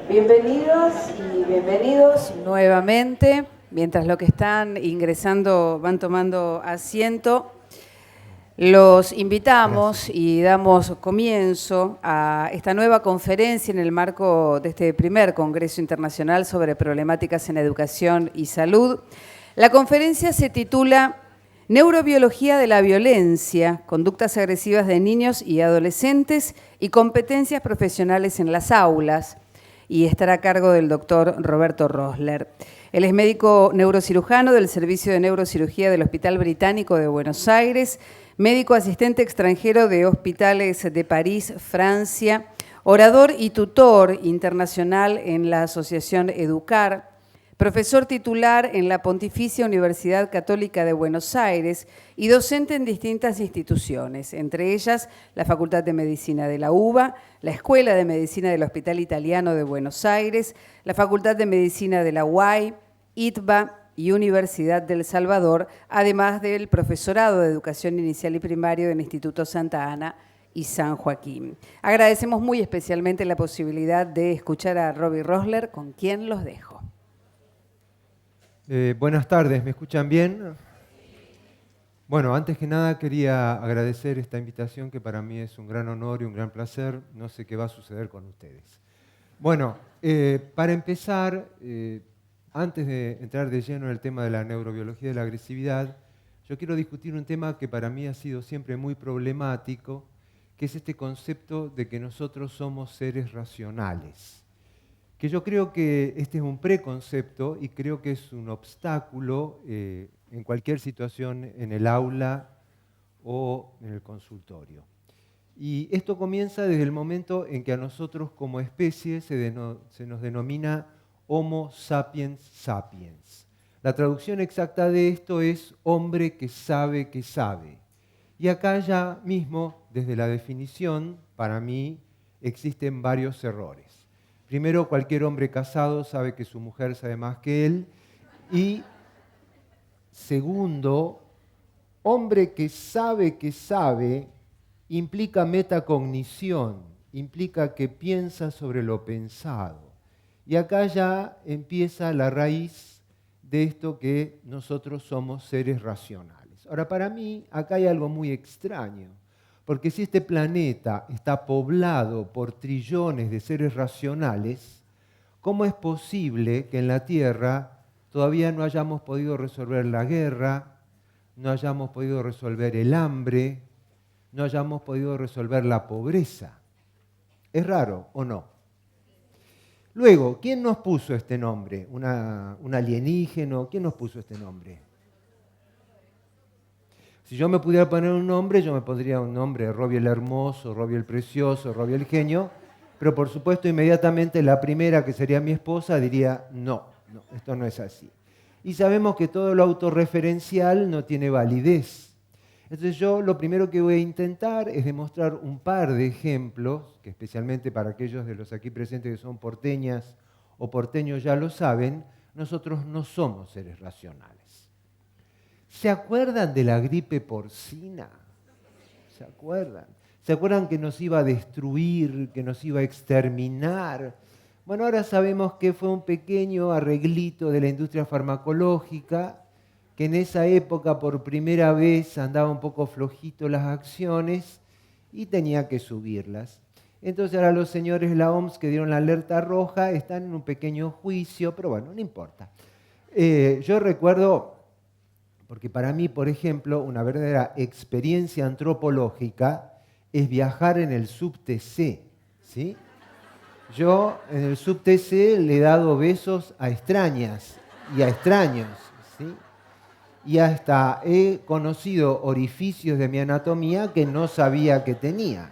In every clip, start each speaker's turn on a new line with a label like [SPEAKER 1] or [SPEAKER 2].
[SPEAKER 1] Bienvenidos y bienvenidos nuevamente. Mientras los que están ingresando van tomando asiento, los invitamos y damos comienzo a esta nueva conferencia en el marco de este primer Congreso Internacional sobre Problemáticas en Educación y Salud. La conferencia se titula Neurobiología de la violencia, conductas agresivas de niños y adolescentes y competencias profesionales en las aulas, y estará a cargo del doctor Roberto Rosler. Él es médico neurocirujano del Servicio de Neurocirugía del Hospital Británico de Buenos Aires, médico asistente extranjero de hospitales de París, Francia, orador y tutor internacional en la Asociación Educar, profesor titular en la Pontificia Universidad Católica de Buenos Aires y docente en distintas instituciones, entre ellas la Facultad de Medicina de la UBA, la Escuela de Medicina del Hospital Italiano de Buenos Aires, la Facultad de Medicina de la UAI, ITBA y Universidad del Salvador, además del profesorado de Educación Inicial y Primario del Instituto Santa Ana y San Joaquín. Agradecemos muy especialmente la posibilidad de escuchar a Robbie Rosler, con quien los dejo.
[SPEAKER 2] Buenas tardes, ¿me escuchan bien? Bueno, antes que nada quería agradecer esta invitación que para mí es un gran honor y un gran placer. No sé qué va a suceder con ustedes. Bueno, para empezar, antes de entrar de lleno en el tema de la neurobiología de la agresividad, yo quiero discutir un tema que para mí ha sido siempre muy problemático, que es este concepto de que nosotros somos seres racionales. Que yo creo que este es un preconcepto y creo que es un obstáculo en cualquier situación en el aula o en el consultorio. Y esto comienza desde el momento en que a nosotros como especie se nos denomina Homo sapiens sapiens. La traducción exacta de esto es hombre que sabe que sabe. Y acá ya mismo, desde la definición, para mí existen varios errores. Primero, cualquier hombre casado sabe que su mujer sabe más que él. Y segundo, hombre que sabe implica metacognición, implica que piensa sobre lo pensado. Y acá ya empieza la raíz de esto que nosotros somos seres racionales. Ahora, para mí, acá hay algo muy extraño. Porque si este planeta está poblado por trillones de seres racionales, ¿cómo es posible que en la Tierra todavía no hayamos podido resolver la guerra, no hayamos podido resolver el hambre, no hayamos podido resolver la pobreza? ¿Es raro o no? Luego, ¿quién nos puso este nombre? ¿Un alienígeno? ¿Quién nos puso este nombre? Si yo me pudiera poner un nombre, yo me pondría un nombre, Robbie el Hermoso, Robbie el Precioso, Robbie el Genio, pero por supuesto inmediatamente la primera, que sería mi esposa, diría, no, esto no es así. Y sabemos que todo lo autorreferencial no tiene validez. Entonces yo lo primero que voy a intentar es demostrar un par de ejemplos, que especialmente para aquellos de los aquí presentes que son porteñas o porteños ya lo saben, nosotros no somos seres racionales. ¿Se acuerdan de la gripe porcina? ¿Se acuerdan? ¿Se acuerdan que nos iba a destruir, que nos iba a exterminar? Bueno, ahora sabemos que fue un pequeño arreglito de la industria farmacológica, que en esa época por primera vez andaba un poco flojito las acciones y tenía que subirlas. Entonces ahora los señores de la OMS que dieron la alerta roja están en un pequeño juicio, pero bueno, no importa. Yo recuerdo... Porque para mí, por ejemplo, una verdadera experiencia antropológica es viajar en el subTC, ¿sí? Yo en el subTC le he dado besos a extrañas y a extraños, ¿sí? Y hasta he conocido orificios de mi anatomía que no sabía que tenía.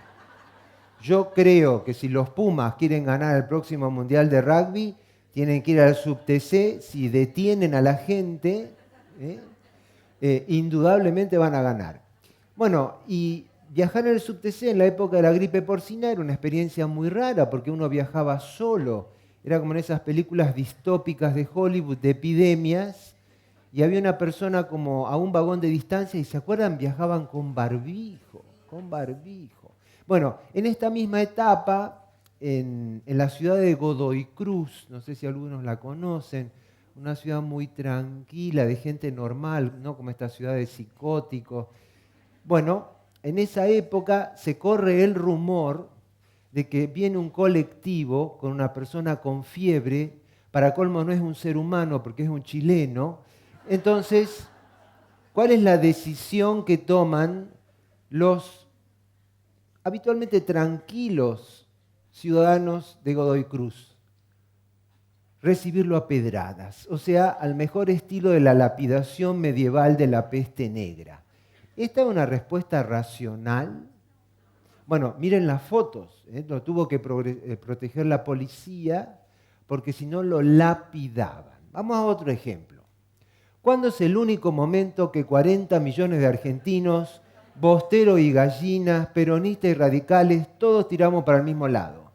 [SPEAKER 2] Yo creo que si los Pumas quieren ganar el próximo Mundial de Rugby, tienen que ir al subTC. Si detienen a la gente, indudablemente van a ganar. Bueno, y viajar en el subTC en la época de la gripe porcina era una experiencia muy rara porque uno viajaba solo. Era como en esas películas distópicas de Hollywood de epidemias y había una persona como a un vagón de distancia y ¿se acuerdan? Viajaban con barbijo, con barbijo. Bueno, en esta misma etapa en la ciudad de Godoy Cruz, no sé si algunos la conocen, una ciudad muy tranquila, de gente normal, no como esta ciudad de psicóticos. Bueno, en esa época se corre el rumor de que viene un colectivo con una persona con fiebre, para colmo no es un ser humano porque es un chileno. Entonces, ¿cuál es la decisión que toman los habitualmente tranquilos ciudadanos de Godoy Cruz? Recibirlo a pedradas, o sea, al mejor estilo de la lapidación medieval de la peste negra. ¿Esta es una respuesta racional? Bueno, miren las fotos, lo tuvo que proteger la policía porque si no lo lapidaban. Vamos a otro ejemplo. ¿Cuándo es el único momento que 40 millones de argentinos, bosteros y gallinas, peronistas y radicales, todos tiramos para el mismo lado?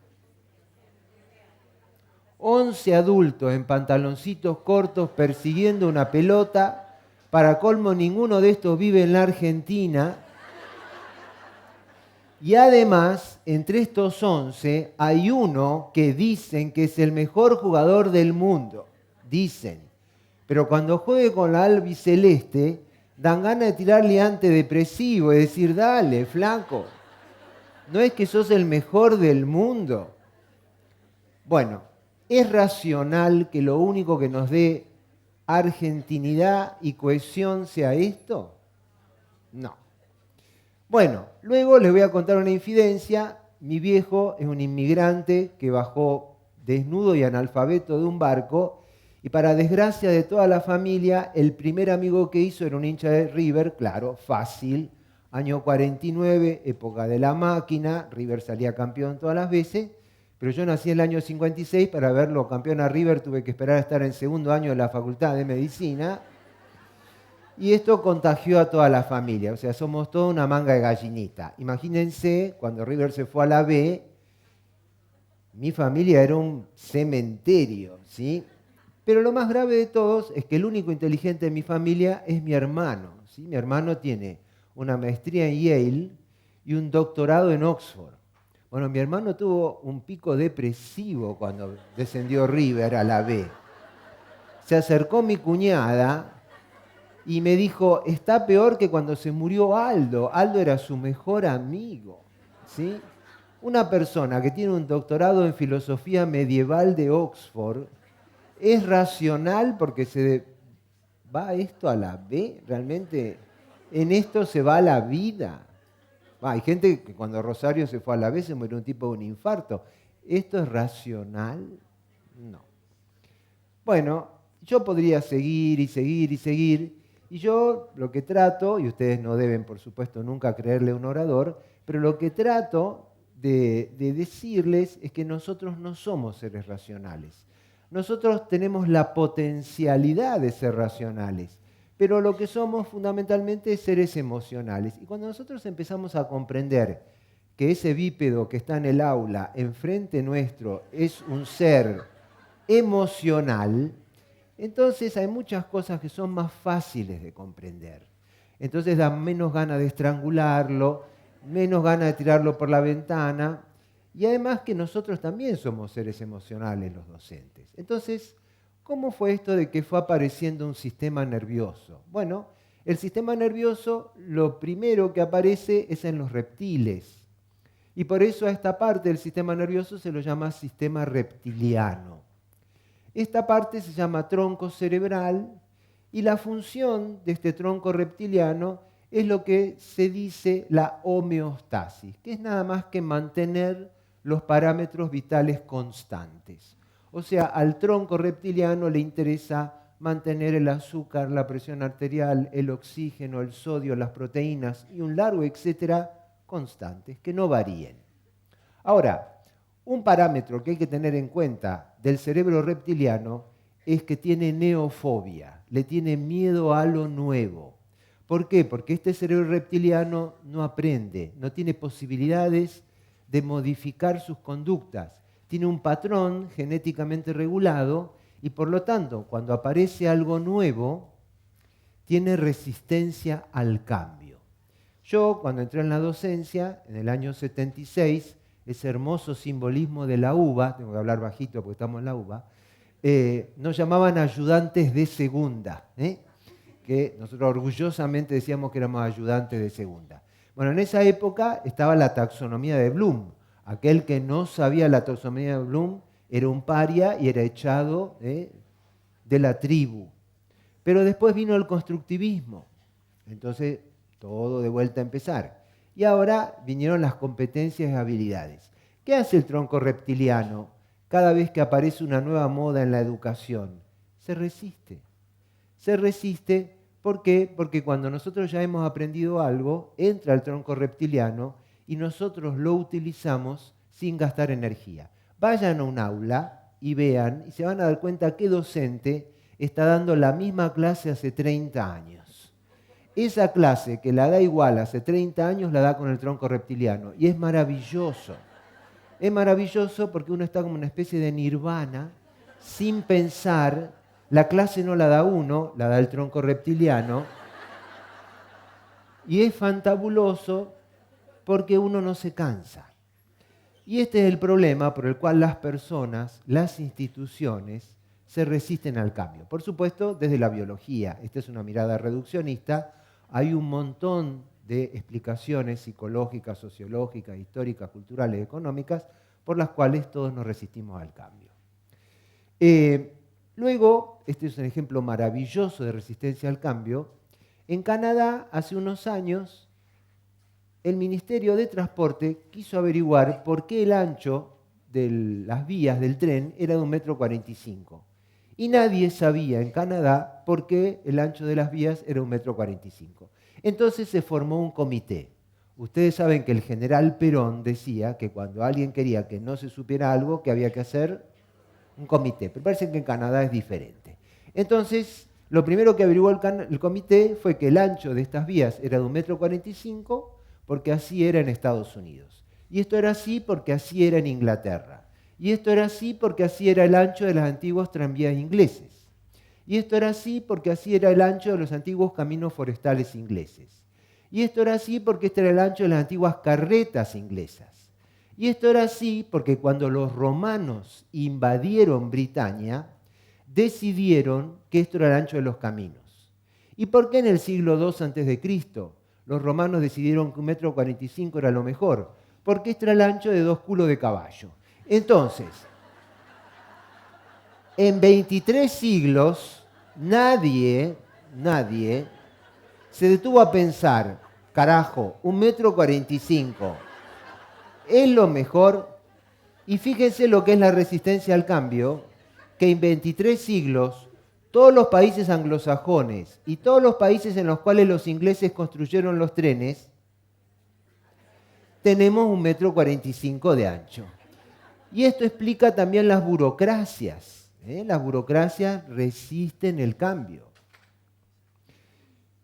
[SPEAKER 2] 11 adultos en pantaloncitos cortos persiguiendo una pelota. Para colmo, ninguno de estos vive en la Argentina. Y además, entre estos 11, hay uno que dicen que es el mejor jugador del mundo. Dicen. Pero cuando juegue con la albiceleste, dan ganas de tirarle antidepresivo y decir, dale, flaco, ¿no es que sos el mejor del mundo? Bueno, ¿es racional que lo único que nos dé argentinidad y cohesión sea esto? No. Bueno, luego les voy a contar una infidencia. Mi viejo es un inmigrante que bajó desnudo y analfabeto de un barco y para desgracia de toda la familia, el primer amigo que hizo era un hincha de River, claro, fácil. Año 49, época de la máquina, River salía campeón todas las veces, pero yo nací en el año 56, para verlo campeón a River tuve que esperar a estar en segundo año de la Facultad de Medicina. Y esto contagió a toda la familia, o sea, somos toda una manga de gallinita. Imagínense, cuando River se fue a la B, mi familia era un cementerio, ¿sí? Pero lo más grave de todos es que el único inteligente de mi familia es mi hermano, ¿sí? Mi hermano tiene una maestría en Yale y un doctorado en Oxford. Bueno, mi hermano tuvo un pico depresivo cuando descendió River a la B. Se acercó mi cuñada y me dijo, está peor que cuando se murió Aldo. Aldo era su mejor amigo, ¿sí? Una persona que tiene un doctorado en filosofía medieval de Oxford es racional porque se va esto a la B. Realmente en esto se va la vida. Hay gente que cuando Rosario se fue a la B se murió un tipo de un infarto. ¿Esto es racional? No. Bueno, yo podría seguir y seguir y seguir. Y yo lo que trato, y ustedes no deben por supuesto nunca creerle a un orador, pero lo que trato de decirles es que nosotros no somos seres racionales. Nosotros tenemos la potencialidad de ser racionales, pero lo que somos fundamentalmente es seres emocionales. Y cuando nosotros empezamos a comprender que ese bípedo que está en el aula, enfrente nuestro, es un ser emocional, entonces hay muchas cosas que son más fáciles de comprender. Entonces da menos ganas de estrangularlo, menos ganas de tirarlo por la ventana, y además que nosotros también somos seres emocionales los docentes. Entonces, ¿cómo fue esto de que fue apareciendo un sistema nervioso? Bueno, el sistema nervioso lo primero que aparece es en los reptiles, y por eso a esta parte del sistema nervioso se lo llama sistema reptiliano. Esta parte se llama tronco cerebral y la función de este tronco reptiliano es lo que se dice la homeostasis, que es nada más que mantener los parámetros vitales constantes. O sea, al tronco reptiliano le interesa mantener el azúcar, la presión arterial, el oxígeno, el sodio, las proteínas y un largo etcétera constantes, que no varíen. Ahora, un parámetro que hay que tener en cuenta del cerebro reptiliano es que tiene neofobia, le tiene miedo a lo nuevo. ¿Por qué? Porque este cerebro reptiliano no aprende, no tiene posibilidades de modificar sus conductas. Tiene un patrón genéticamente regulado y por lo tanto, cuando aparece algo nuevo, tiene resistencia al cambio. Yo, cuando entré en la docencia, en el año 76, ese hermoso simbolismo de la uva, tengo que hablar bajito porque estamos en la uva, nos llamaban ayudantes de segunda, que nosotros orgullosamente decíamos que éramos ayudantes de segunda. Bueno, en esa época estaba la taxonomía de Bloom. Aquel que no sabía la taxonomía de Bloom era un paria y era echado de la tribu. Pero después vino el constructivismo. Entonces, todo de vuelta a empezar. Y ahora vinieron las competencias y habilidades. ¿Qué hace el tronco reptiliano cada vez que aparece una nueva moda en la educación? Se resiste. Se resiste, ¿por qué? Porque cuando nosotros ya hemos aprendido algo, entra el tronco reptiliano y nosotros lo utilizamos sin gastar energía. Vayan a un aula y vean, y se van a dar cuenta que docente está dando la misma clase hace 30 años. Esa clase que la da igual hace 30 años la da con el tronco reptiliano. Y es maravilloso. Es maravilloso porque uno está como una especie de nirvana, sin pensar. La clase no la da uno, la da el tronco reptiliano. Y es fantabuloso porque uno no se cansa. Y este es el problema por el cual las personas, las instituciones, se resisten al cambio. Por supuesto, desde la biología. Esta es una mirada reduccionista. Hay un montón de explicaciones psicológicas, sociológicas, históricas, culturales, económicas, por las cuales todos nos resistimos al cambio. Luego, este es un ejemplo maravilloso de resistencia al cambio. En Canadá, hace unos años, el Ministerio de Transporte quiso averiguar por qué el ancho de las vías del tren era de 1,45 m. Y nadie sabía en Canadá por qué el ancho de las vías era 1,45 m. Entonces se formó un comité. Ustedes saben que el general Perón decía que cuando alguien quería que no se supiera algo, que había que hacer un comité. Pero parece que en Canadá es diferente. Entonces, lo primero que averiguó el comité fue que el ancho de estas vías era de 1,45 m, porque así era en Estados Unidos. Y esto era así porque así era en Inglaterra. Y esto era así porque así era el ancho de los antiguos tranvías ingleses. Y esto era así porque así era el ancho de los antiguos caminos forestales ingleses. Y esto era así porque este era el ancho de las antiguas carretas inglesas. Y esto era así porque cuando los romanos invadieron Britania, decidieron que esto era el ancho de los caminos. ¿Y por qué en el siglo II a.C. los romanos decidieron que 1,45 m era lo mejor? Porque este era el ancho de 2 culos de caballo. Entonces, en 23 siglos, nadie se detuvo a pensar, carajo, 1,45 m es lo mejor. Y fíjense lo que es la resistencia al cambio, que en 23 siglos, todos los países anglosajones y todos los países en los cuales los ingleses construyeron los trenes, tenemos 1,45 m de ancho. Y esto explica también las burocracias. Las burocracias resisten el cambio.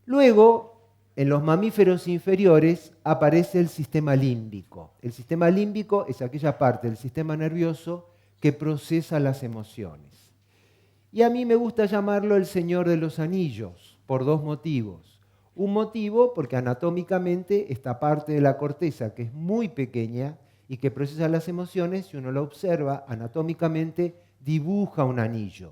[SPEAKER 2] Luego, en los mamíferos inferiores aparece el sistema límbico. El sistema límbico es aquella parte del sistema nervioso que procesa las emociones. Y a mí me gusta llamarlo el Señor de los Anillos, por 2 motivos. Un motivo porque anatómicamente esta parte de la corteza, que es muy pequeña y que procesa las emociones, si uno la observa anatómicamente, dibuja un anillo.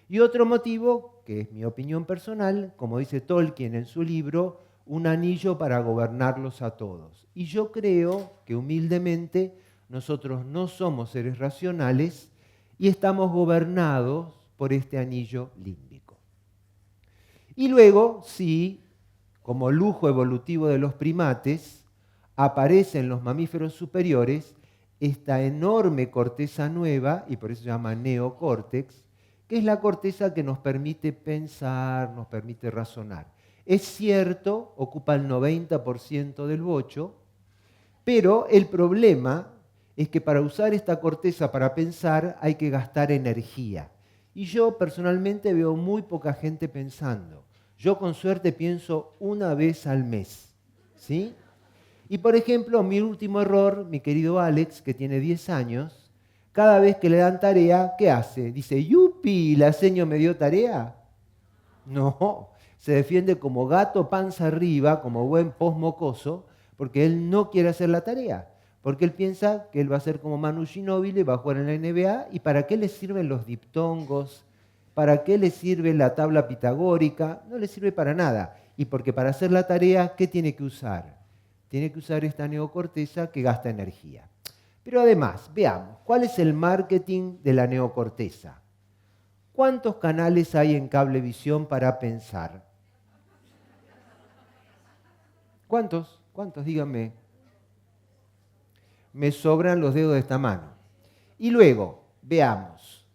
[SPEAKER 2] Y otro motivo, que es mi opinión personal, como dice Tolkien en su libro, un anillo para gobernarlos a todos. Y yo creo que humildemente nosotros no somos seres racionales y estamos gobernados por este anillo límbico. Y luego, sí, como lujo evolutivo de los primates, aparece en los mamíferos superiores esta enorme corteza nueva, y por eso se llama neocórtex, que es la corteza que nos permite pensar, nos permite razonar. Es cierto, ocupa el 90% del bocho, pero el problema es que para usar esta corteza para pensar hay que gastar energía. Y yo personalmente veo muy poca gente pensando. Yo con suerte pienso una vez al mes, ¿sí? Y por ejemplo, mi último error, mi querido Alex, que tiene 10 años, cada vez que le dan tarea, ¿qué hace? Dice, ¡yupi! ¿La seño me dio tarea? No, se defiende como gato panza arriba, como buen posmocoso, porque él no quiere hacer la tarea. Porque él piensa que él va a ser como Manu Ginóbili, va a jugar en la NBA, ¿y para qué le sirven los diptongos? ¿Para qué le sirve la tabla pitagórica? No le sirve para nada. Y porque para hacer la tarea, ¿qué tiene que usar? Tiene que usar esta neocorteza que gasta energía. Pero además, veamos, ¿cuál es el marketing de la neocorteza? ¿Cuántos canales hay en Cablevisión para pensar? ¿Cuántos? ¿Cuántos? Díganme. Me sobran los dedos de esta mano. Y luego, veamos,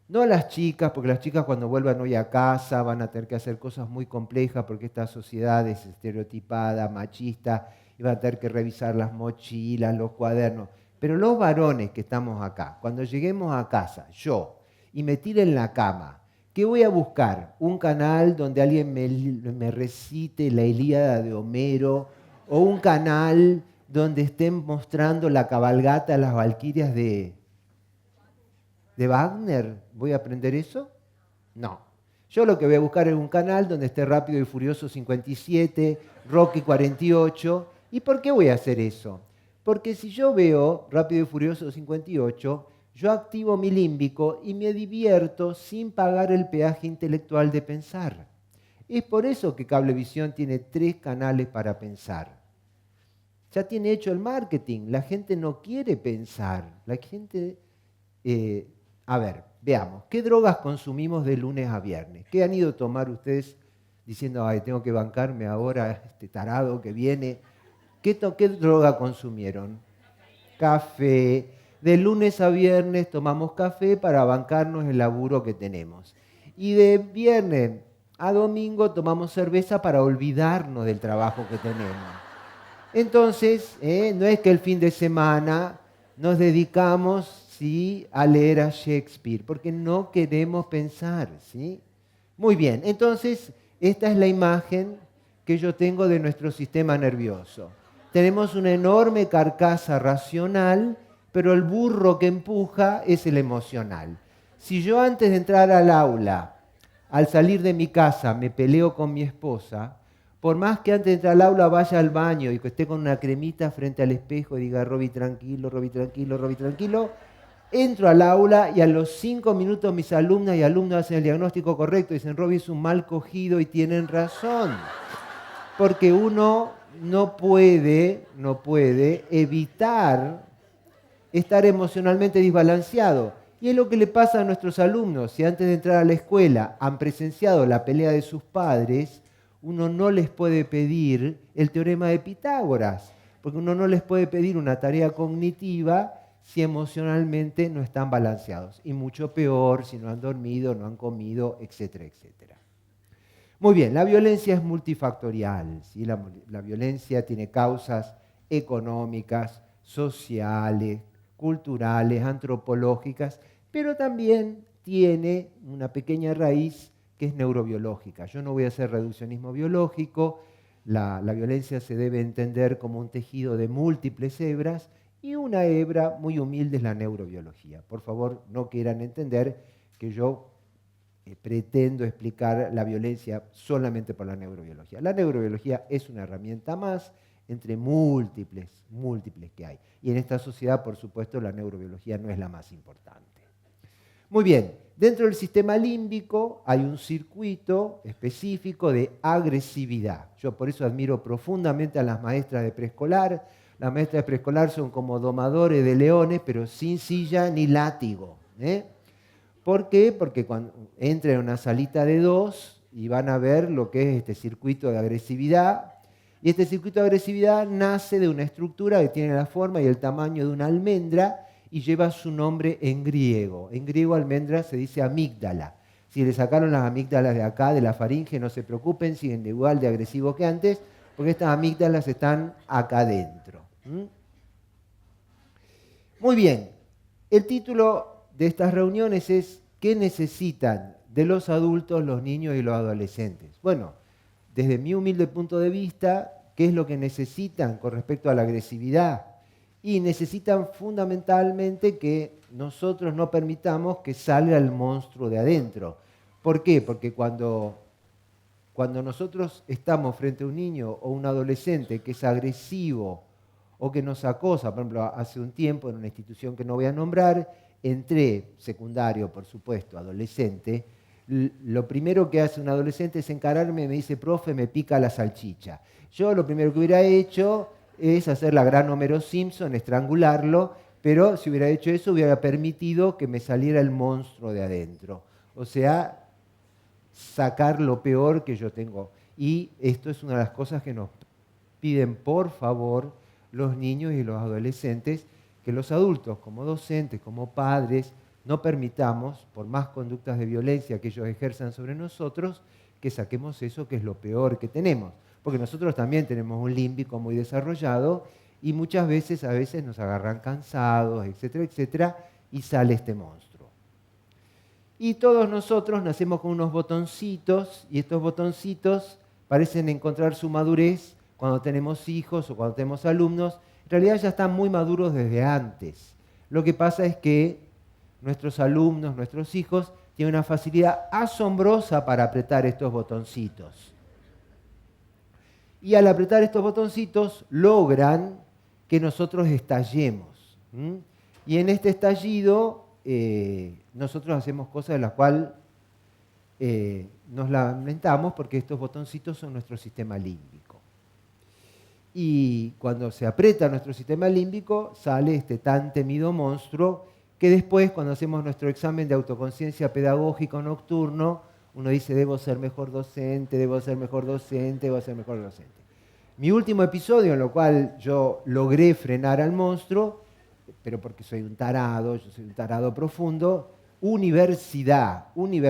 [SPEAKER 2] no las chicas, porque las chicas cuando vuelvan hoy a casa van a tener que hacer cosas muy complejas porque esta sociedad es estereotipada, machista, y van a tener que revisar las mochilas, los cuadernos. Pero los varones que estamos acá, cuando lleguemos a casa, yo, y me tire en la cama, ¿qué voy a buscar? Un canal donde alguien me recite la Ilíada de Homero, o un canal donde estén mostrando la cabalgata de las Valquirias de Wagner. ¿Voy a aprender eso? No. Yo lo que voy a buscar es un canal donde esté Rápido y Furioso 57, Rocky 48. ¿Y por qué voy a hacer eso? Porque si yo veo Rápido y Furioso 58, yo activo mi límbico y me divierto sin pagar el peaje intelectual de pensar. Es por eso que Cablevisión tiene 3 canales para pensar. Ya tiene hecho el marketing. La gente no quiere pensar. La gente... a ver, veamos. ¿Qué drogas consumimos de lunes a viernes? ¿Qué han ido a tomar ustedes diciendo, ay, tengo que bancarme ahora este tarado que viene? ¿Qué droga consumieron? Café. De lunes a viernes tomamos café para bancarnos el laburo que tenemos. Y de viernes a domingo tomamos cerveza para olvidarnos del trabajo que tenemos. Entonces, no es que el fin de semana nos dedicamos, ¿sí?, a leer a Shakespeare, porque no queremos pensar, ¿sí? Muy bien, entonces, esta es la imagen que yo tengo de nuestro sistema nervioso. Tenemos una enorme carcasa racional, pero el burro que empuja es el emocional. Si yo antes de entrar al aula, al salir de mi casa, me peleo con mi esposa, por más que antes de entrar al aula vaya al baño y que esté con una cremita frente al espejo y diga, Roby, tranquilo, Roby, tranquilo, Roby, tranquilo, entro al aula y a los 5 minutos mis alumnas y alumnos hacen el diagnóstico correcto y dicen, Roby es un mal cogido, y tienen razón. Porque uno no puede evitar estar emocionalmente desbalanceado. Y es lo que le pasa a nuestros alumnos. Si antes de entrar a la escuela han presenciado la pelea de sus padres, uno no les puede pedir el teorema de Pitágoras, porque uno no les puede pedir una tarea cognitiva si emocionalmente no están balanceados. Y mucho peor si no han dormido, no han comido, etcétera, etcétera. Muy bien, la violencia es multifactorial, ¿sí? La violencia tiene causas económicas, sociales, culturales, antropológicas, pero también tiene una pequeña raíz que es neurobiológica. Yo no voy a hacer reduccionismo biológico, la violencia se debe entender como un tejido de múltiples hebras, y una hebra muy humilde es la neurobiología. Por favor, no quieran entender que yo pretendo explicar la violencia solamente por la neurobiología. La neurobiología es una herramienta más entre múltiples que hay. Y en esta sociedad, por supuesto, la neurobiología no es la más importante. Muy bien, dentro del sistema límbico hay un circuito específico de agresividad. Yo por eso admiro profundamente a las maestras de preescolar. Las maestras de preescolar son como domadores de leones, pero sin silla ni látigo. ¿Por qué? Porque cuando entran en una salita de 2 y van a ver lo que es este circuito de agresividad, y este circuito de agresividad nace de una estructura que tiene la forma y el tamaño de una almendra y lleva su nombre en griego. En griego almendra se dice amígdala. Si le sacaron las amígdalas de acá, de la faringe, no se preocupen, siguen igual de agresivos que antes, porque estas amígdalas están acá adentro. Muy bien, el título de estas reuniones es ¿qué necesitan de los adultos, los niños y los adolescentes? Bueno, desde mi humilde punto de vista, ¿qué es lo que necesitan con respecto a la agresividad? Y necesitan fundamentalmente que nosotros no permitamos que salga el monstruo de adentro. ¿Por qué? Porque cuando nosotros estamos frente a un niño o un adolescente que es agresivo o que nos acosa. Por ejemplo, hace un tiempo en una institución que no voy a nombrar, entré, secundario por supuesto, adolescente, lo primero que hace un adolescente es encararme y me dice, profe, me pica la salchicha. Yo lo primero que hubiera hecho es hacer la gran Homero Simpson, estrangularlo, pero si hubiera hecho eso hubiera permitido que me saliera el monstruo de adentro. O sea, sacar lo peor que yo tengo. Y esto es una de las cosas que nos piden, por favor, los niños y los adolescentes, que los adultos, como docentes, como padres, no permitamos, por más conductas de violencia que ellos ejerzan sobre nosotros, que saquemos eso que es lo peor que tenemos. Porque nosotros también tenemos un límbico muy desarrollado y muchas veces, a veces nos agarran cansados, etcétera, etcétera, y sale este monstruo. Y todos nosotros nacemos con unos botoncitos y estos botoncitos parecen encontrar su madurez cuando tenemos hijos o cuando tenemos alumnos. En realidad ya están muy maduros desde antes. Lo que pasa es que nuestros alumnos, nuestros hijos, tienen una facilidad asombrosa para apretar estos botoncitos. Y al apretar estos botoncitos logran que nosotros estallemos. Y en este estallido nosotros hacemos cosas de las cuales nos lamentamos porque estos botoncitos son nuestro sistema límbico. Y cuando se aprieta nuestro sistema límbico sale este tan temido monstruo que después, cuando hacemos nuestro examen de autoconciencia pedagógico nocturno, uno dice, debo ser mejor docente, debo ser mejor docente, debo ser mejor docente. Mi último episodio en lo cual yo logré frenar al monstruo, pero porque soy un tarado, yo soy un tarado profundo, universidad. Mi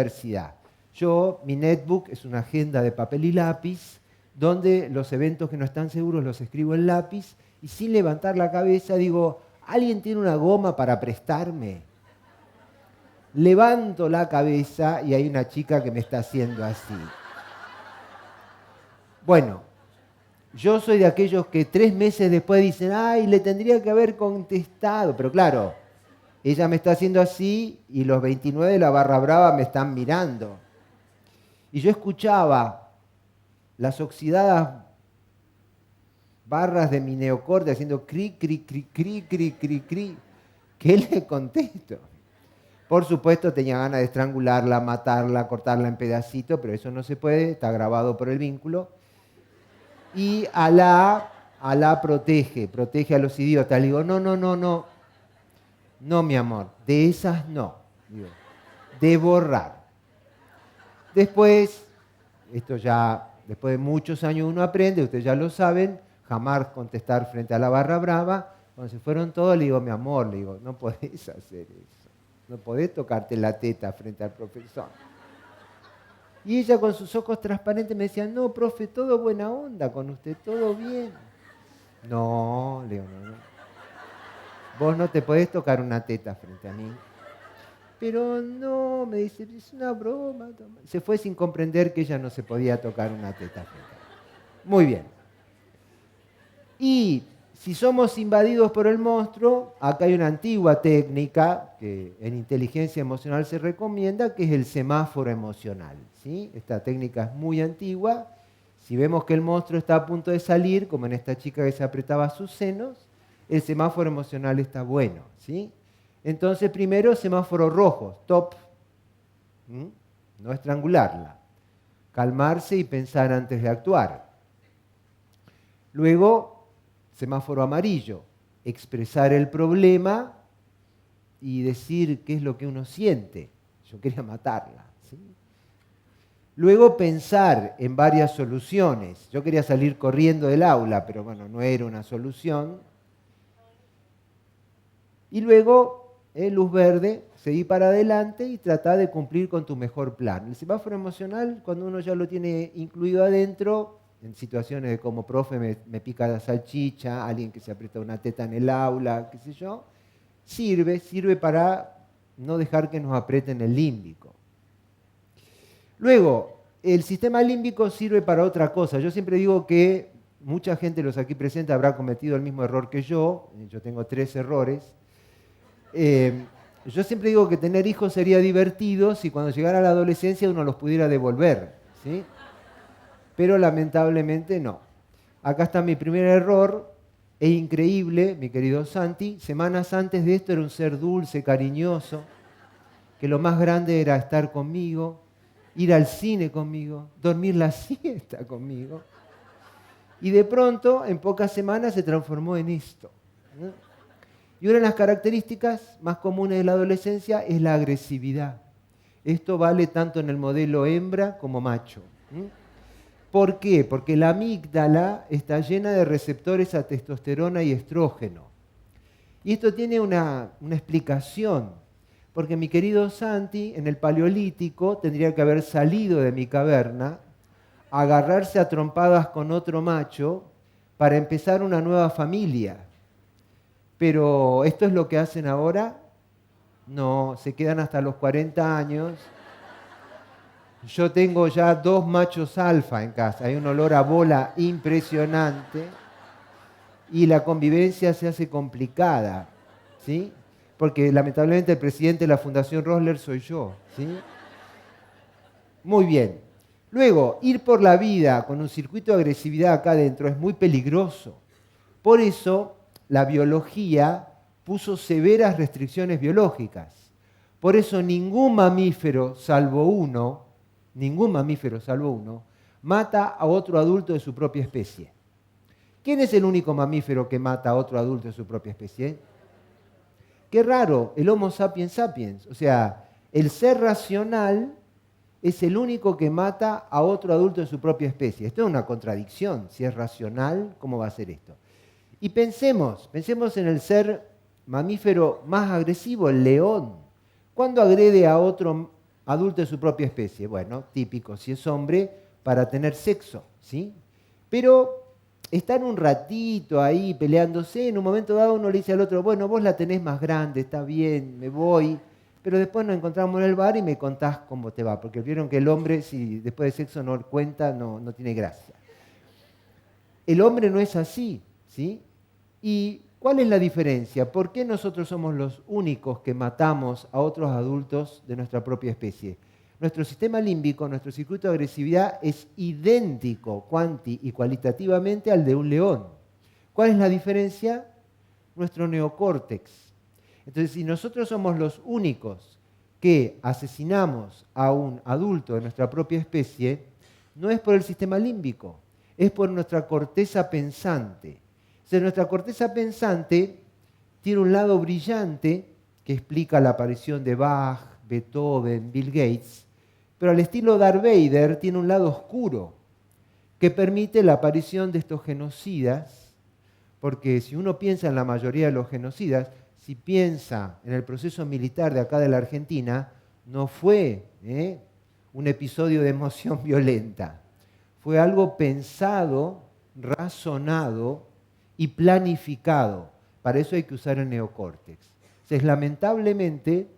[SPEAKER 2] netbook es una agenda de papel y lápiz, donde los eventos que no están seguros los escribo en lápiz, y sin levantar la cabeza digo, ¿alguien tiene una goma para prestarme? Levanto la cabeza y hay una chica que me está haciendo así. Bueno, yo soy de aquellos que 3 meses después dicen, ay, le tendría que haber contestado. Pero claro, ella me está haciendo así y los 29 de la barra brava me están mirando. Y yo escuchaba las oxidadas barras de mi neocorte haciendo cri, cri, cri, cri, cri, cri, cri. ¿Qué le contesto? Por supuesto tenía ganas de estrangularla, matarla, cortarla en pedacitos, pero eso no se puede, está grabado por el vínculo. Y Alá protege a los idiotas. Le digo, no, mi amor, de esas no. Digo, de borrar. Después, después de muchos años uno aprende, ustedes ya lo saben, jamás contestar frente a la barra brava. Cuando se fueron todos, le digo, mi amor, le digo, no podés hacer eso. No podés tocarte la teta frente al profesor. Y ella con sus ojos transparentes me decía, no, profe, todo buena onda con usted, todo bien. No, le digo, no. Vos no te podés tocar una teta frente a mí. Pero no, me dice, es una broma. Se fue sin comprender que ella no se podía tocar una teta frente a mí. Muy bien. Y si somos invadidos por el monstruo, acá hay una antigua técnica que en inteligencia emocional se recomienda, que es el semáforo emocional, ¿sí? Esta técnica es muy antigua. Si vemos que el monstruo está a punto de salir, como en esta chica que se apretaba sus senos, el semáforo emocional está bueno, ¿sí? Entonces, primero, semáforo rojo, stop, no estrangularla, calmarse y pensar antes de actuar. Luego, semáforo amarillo, expresar el problema y decir qué es lo que uno siente. Yo quería matarla, ¿sí? Luego pensar en varias soluciones. Yo quería salir corriendo del aula, pero bueno, no era una solución. Y luego, luz verde, seguí para adelante y tratar de cumplir con tu mejor plan. El semáforo emocional, cuando uno ya lo tiene incluido adentro, en situaciones de como profe me pica la salchicha, alguien que se aprieta una teta en el aula, qué sé yo, sirve para no dejar que nos aprieten el límbico. Luego, el sistema límbico sirve para otra cosa. Yo siempre digo que mucha gente de los aquí presentes habrá cometido el mismo error que yo tengo 3 errores. Yo siempre digo que tener hijos sería divertido si cuando llegara la adolescencia uno los pudiera devolver, ¿sí? Pero lamentablemente no. Acá está mi primer error. Es increíble, mi querido Santi, semanas antes de esto era un ser dulce, cariñoso, que lo más grande era estar conmigo, ir al cine conmigo, dormir la siesta conmigo. Y de pronto, en pocas semanas, se transformó en esto, ¿no? Y una de las características más comunes de la adolescencia es la agresividad. Esto vale tanto en el modelo hembra como macho. ¿Por qué? Porque la amígdala está llena de receptores a testosterona y estrógeno. Y esto tiene una explicación. Porque mi querido Santi, en el Paleolítico, tendría que haber salido de mi caverna, agarrarse a trompadas con otro macho para empezar una nueva familia. Pero ¿esto es lo que hacen ahora? No, se quedan hasta los 40 años. Yo tengo ya 2 machos alfa en casa, hay un olor a bola impresionante y la convivencia se hace complicada, ¿sí? Porque lamentablemente el presidente de la Fundación Rosler soy yo, ¿sí? Muy bien. Luego, ir por la vida con un circuito de agresividad acá adentro es muy peligroso. Por eso, la biología puso severas restricciones biológicas. Por eso ningún mamífero, salvo uno, mata a otro adulto de su propia especie. ¿Quién es el único mamífero que mata a otro adulto de su propia especie? Qué raro, el Homo sapiens sapiens. O sea, el ser racional es el único que mata a otro adulto de su propia especie. Esto es una contradicción. Si es racional, ¿cómo va a ser esto? Y pensemos en el ser mamífero más agresivo, el león. ¿Cuándo agrede a otro adulto de su propia especie? Bueno, típico, si es hombre, para tener sexo, ¿sí? Pero están un ratito ahí peleándose, en un momento dado uno le dice al otro, bueno, vos la tenés más grande, está bien, me voy, pero después nos encontramos en el bar y me contás cómo te va, porque vieron que el hombre, si después de sexo no cuenta, no tiene gracia. El hombre no es así, ¿sí? ¿Y cuál es la diferencia? ¿Por qué nosotros somos los únicos que matamos a otros adultos de nuestra propia especie? Nuestro sistema límbico, nuestro circuito de agresividad es idéntico cuanti y cualitativamente al de un león. ¿Cuál es la diferencia? Nuestro neocórtex. Entonces, si nosotros somos los únicos que asesinamos a un adulto de nuestra propia especie, no es por el sistema límbico, es por nuestra corteza pensante. O sea, nuestra corteza pensante tiene un lado brillante que explica la aparición de Bach, Beethoven, Bill Gates, pero al estilo Darth Vader tiene un lado oscuro que permite la aparición de estos genocidas, porque si uno piensa en la mayoría de los genocidas, si piensa en el proceso militar de acá de la Argentina, no fue un episodio de emoción violenta, fue algo pensado, razonado y planificado. Para eso hay que usar el neocórtex. Entonces, lamentablemente,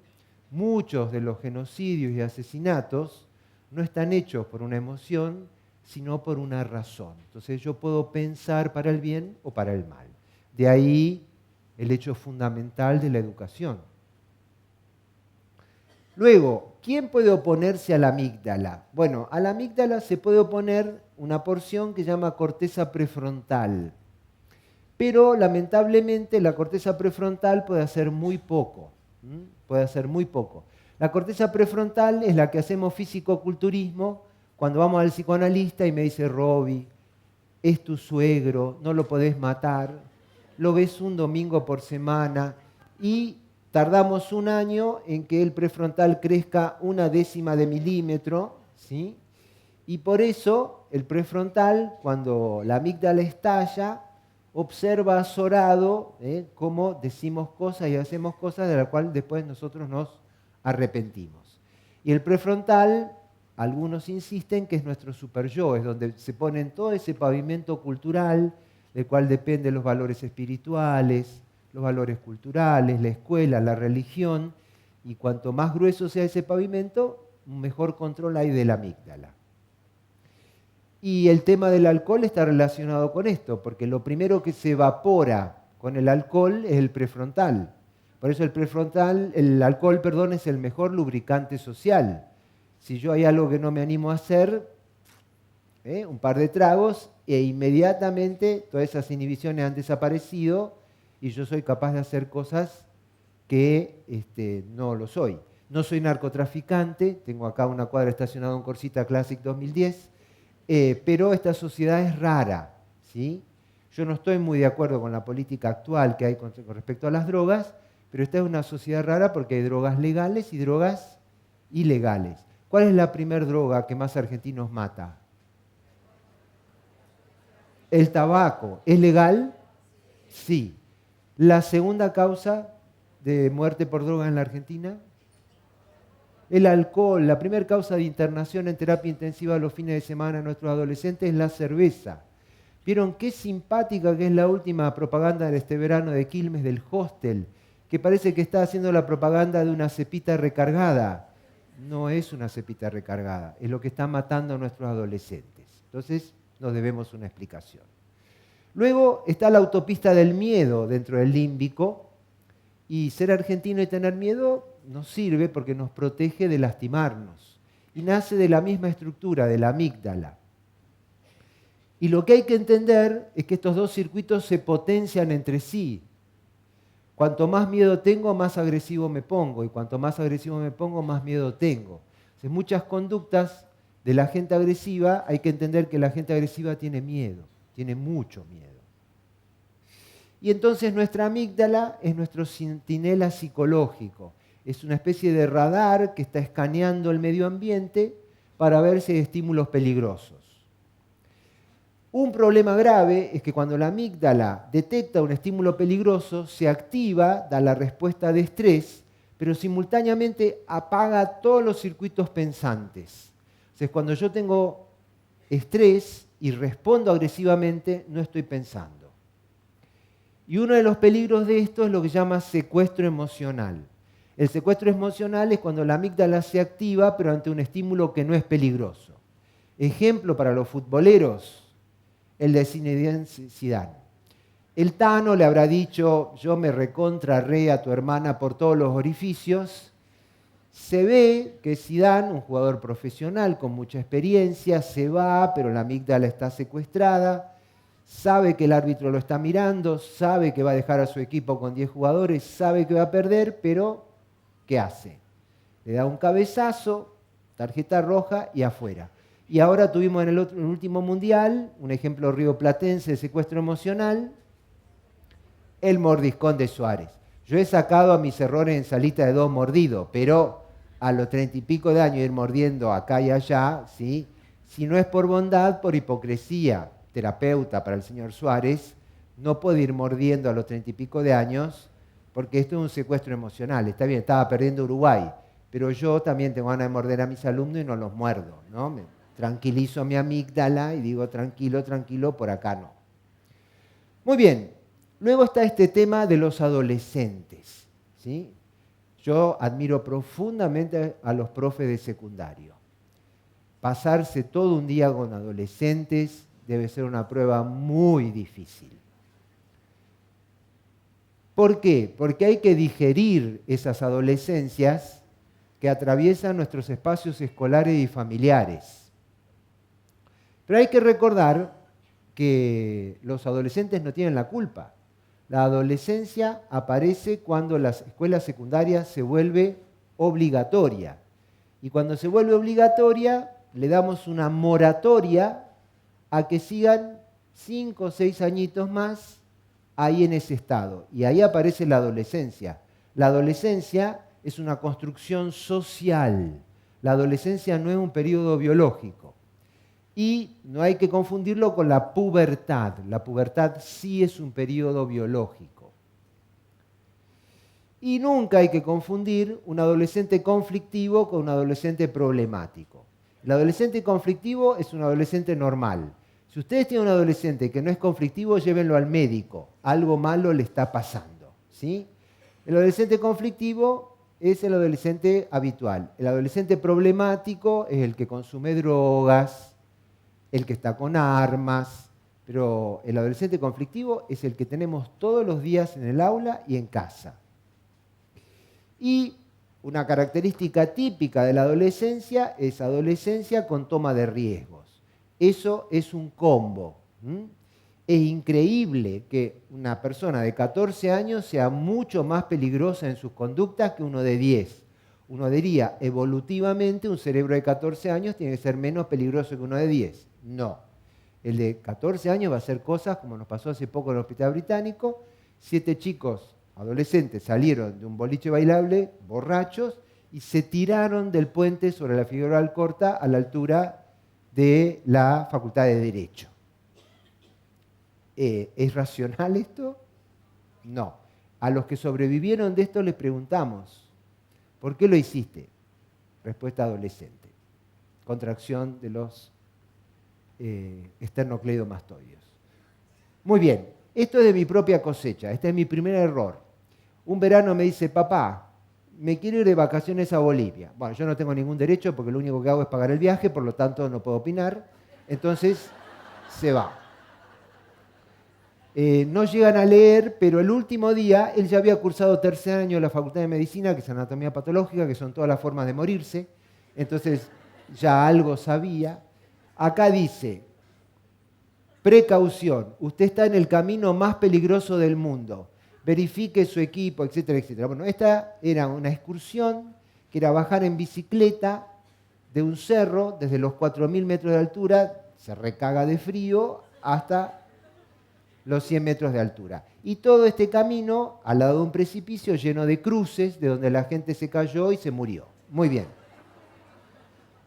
[SPEAKER 2] muchos de los genocidios y asesinatos no están hechos por una emoción, sino por una razón. Entonces yo puedo pensar para el bien o para el mal. De ahí el hecho fundamental de la educación. Luego, ¿quién puede oponerse a la amígdala? Bueno, a la amígdala se puede oponer una porción que se llama corteza prefrontal. Pero lamentablemente la corteza prefrontal puede hacer muy poco. Puede hacer muy poco. La corteza prefrontal es la que hacemos físico-culturismo cuando vamos al psicoanalista y me dice, Roby, es tu suegro, no lo podés matar, lo ves un domingo por semana y tardamos un año en que el prefrontal crezca 1/10 de milímetro, ¿sí? Y por eso el prefrontal, cuando la amígdala estalla, observa azorado cómo decimos cosas y hacemos cosas de las cuales después nosotros nos arrepentimos. Y el prefrontal, algunos insisten que es nuestro superyo, es donde se pone todo ese pavimento cultural del cual dependen los valores espirituales, los valores culturales, la escuela, la religión, y cuanto más grueso sea ese pavimento, un mejor control hay de la amígdala. Y el tema del alcohol está relacionado con esto, porque lo primero que se evapora con el alcohol es el prefrontal. Por eso el alcohol, es el mejor lubricante social. Si yo hay algo que no me animo a hacer, Un par de tragos e inmediatamente todas esas inhibiciones han desaparecido y yo soy capaz de hacer cosas que no lo soy. No soy narcotraficante, tengo acá una cuadra estacionada en Corsita Classic 2010, pero esta sociedad es rara, ¿sí? Yo no estoy muy de acuerdo con la política actual que hay con respecto a las drogas, pero esta es una sociedad rara porque hay drogas legales y drogas ilegales. ¿Cuál es la primera droga que más argentinos mata? El tabaco. ¿Es legal? Sí. La segunda causa de muerte por droga en la Argentina, el alcohol. La primera causa de internación en terapia intensiva los fines de semana de nuestros adolescentes es la cerveza. ¿Vieron qué simpática que es la última propaganda de este verano de Quilmes del hostel? Que parece que está haciendo la propaganda de una cepita recargada. No es una cepita recargada, es lo que está matando a nuestros adolescentes. Entonces, nos debemos una explicación. Luego está la autopista del miedo dentro del límbico, y ser argentino y tener miedo nos sirve porque nos protege de lastimarnos. Y nace de la misma estructura, de la amígdala. Y lo que hay que entender es que estos dos circuitos se potencian entre sí. Cuanto más miedo tengo, más agresivo me pongo. Y cuanto más agresivo me pongo, más miedo tengo. Entonces, muchas conductas de la gente agresiva, hay que entender que la gente agresiva tiene miedo, tiene mucho miedo. Y entonces nuestra amígdala es nuestro centinela psicológico. Es una especie de radar que está escaneando el medio ambiente para ver si hay estímulos peligrosos. Un problema grave es que cuando la amígdala detecta un estímulo peligroso, se activa, da la respuesta de estrés, pero simultáneamente apaga todos los circuitos pensantes. Entonces, cuando yo tengo estrés y respondo agresivamente, no estoy pensando. Y uno de los peligros de esto es lo que se llama secuestro emocional. El secuestro emocional es cuando la amígdala se activa, pero ante un estímulo que no es peligroso. Ejemplo para los futboleros, el de Zinedine Zidane. El Tano le habrá dicho, yo me recontrarré a tu hermana por todos los orificios. Se ve que Zidane, un jugador profesional con mucha experiencia, se va, pero la amígdala está secuestrada. Sabe que el árbitro lo está mirando, sabe que va a dejar a su equipo con 10 jugadores, sabe que va a perder, pero ¿qué hace? Le da un cabezazo, tarjeta roja y afuera. Y ahora tuvimos en el último mundial, un ejemplo rioplatense de secuestro emocional, el mordiscón de Suárez. Yo he sacado a mis errores en salita de 2 mordidos, pero a los 30 y pico de años ir mordiendo acá y allá, ¿sí? Si no es por bondad, por hipocresía. Terapeuta para el señor Suárez, no puede ir mordiendo a los 30 y pico de años, porque esto es un secuestro emocional. Está bien, estaba perdiendo Uruguay, pero yo también tengo ganas de morder a mis alumnos y no los muerdo, ¿no? Me tranquilizo mi amígdala y digo, tranquilo, tranquilo, por acá no. Muy bien, luego está este tema de los adolescentes, ¿sí? Yo admiro profundamente a los profes de secundario. Pasarse todo un día con adolescentes debe ser una prueba muy difícil. ¿Por qué? Porque hay que digerir esas adolescencias que atraviesan nuestros espacios escolares y familiares. Pero hay que recordar que los adolescentes no tienen la culpa. La adolescencia aparece cuando la escuela secundaria se vuelve obligatoria. Y cuando se vuelve obligatoria, le damos una moratoria a que sigan 5 o 6 añitos más ahí en ese estado. Y ahí aparece la adolescencia. La adolescencia es una construcción social. La adolescencia no es un periodo biológico. Y no hay que confundirlo con la pubertad. La pubertad sí es un periodo biológico. Y nunca hay que confundir un adolescente conflictivo con un adolescente problemático. El adolescente conflictivo es un adolescente normal. Si ustedes tienen un adolescente que no es conflictivo, llévenlo al médico. Algo malo le está pasando, ¿sí? El adolescente conflictivo es el adolescente habitual. El adolescente problemático es el que consume drogas, el que está con armas, pero el adolescente conflictivo es el que tenemos todos los días en el aula y en casa. Y una característica típica de la adolescencia es adolescencia con toma de riesgos. Eso es un combo. Es increíble que una persona de 14 años sea mucho más peligrosa en sus conductas que uno de 10. Uno diría, evolutivamente, un cerebro de 14 años tiene que ser menos peligroso que uno de 10. No. El de 14 años va a hacer cosas como nos pasó hace poco en el Hospital Británico. 7 chicos adolescentes salieron de un boliche bailable, borrachos, y se tiraron del puente sobre la Figueroa Alcorta a la altura de la Facultad de Derecho. ¿Es racional esto? No. A los que sobrevivieron de esto les preguntamos, ¿por qué lo hiciste? Respuesta adolescente. Contracción de los esternocleidomastoideos. Muy bien, esto es de mi propia cosecha, este es mi primer error. Un verano me dice, papá, me quiero ir de vacaciones a Bolivia. Bueno, yo no tengo ningún derecho porque lo único que hago es pagar el viaje, por lo tanto no puedo opinar. Entonces, se va. No llegan a leer, pero el último día él ya había cursado tercer año de la Facultad de Medicina, que es anatomía patológica, que son todas las formas de morirse. Entonces ya algo sabía. Acá dice, precaución, usted está en el camino más peligroso del mundo. Verifique su equipo, etcétera, etcétera. Bueno, esta era una excursión que era bajar en bicicleta de un cerro desde los 4.000 metros de altura, se recaga de frío, hasta los 100 metros de altura. Y todo este camino al lado de un precipicio lleno de cruces, de donde la gente se cayó y se murió. Muy bien.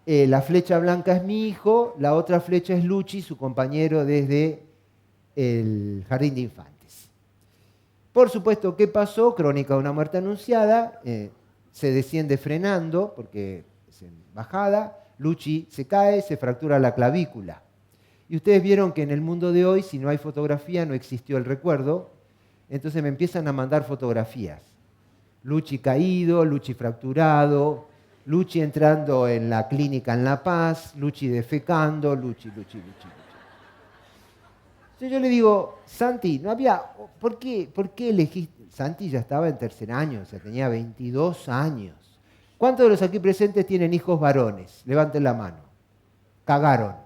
[SPEAKER 2] La flecha blanca es mi hijo, la otra flecha es Luchi, su compañero desde el jardín de infantes. Por supuesto, ¿qué pasó? Crónica de una muerte anunciada, se desciende frenando, porque es en bajada, Luchi se cae, se fractura la clavícula. Y ustedes vieron que en el mundo de hoy, si no hay fotografía, no existió el recuerdo. Entonces me empiezan a mandar fotografías. Luchi caído, Luchi fracturado, Luchi entrando en la clínica en La Paz, Luchi defecando, Luchi. Entonces yo le digo, Santi, no había, ¿por qué elegiste? Santi ya estaba en tercer año, o sea, tenía 22 años. ¿Cuántos de los aquí presentes tienen hijos varones? Levanten la mano. Cagaron.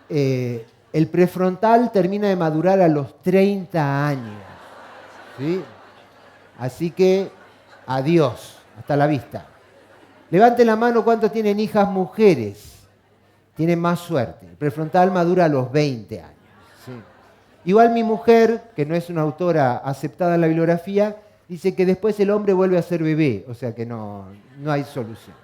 [SPEAKER 2] El prefrontal termina de madurar a los 30 años. ¿Sí? Así que, adiós, hasta la vista. Levanten la mano cuántos tienen hijas mujeres. Tienen más suerte. El prefrontal madura a los 20 años. ¿Sí? Igual mi mujer, que no es una autora aceptada en la bibliografía, dice que después el hombre vuelve a ser bebé, o sea que no hay solución.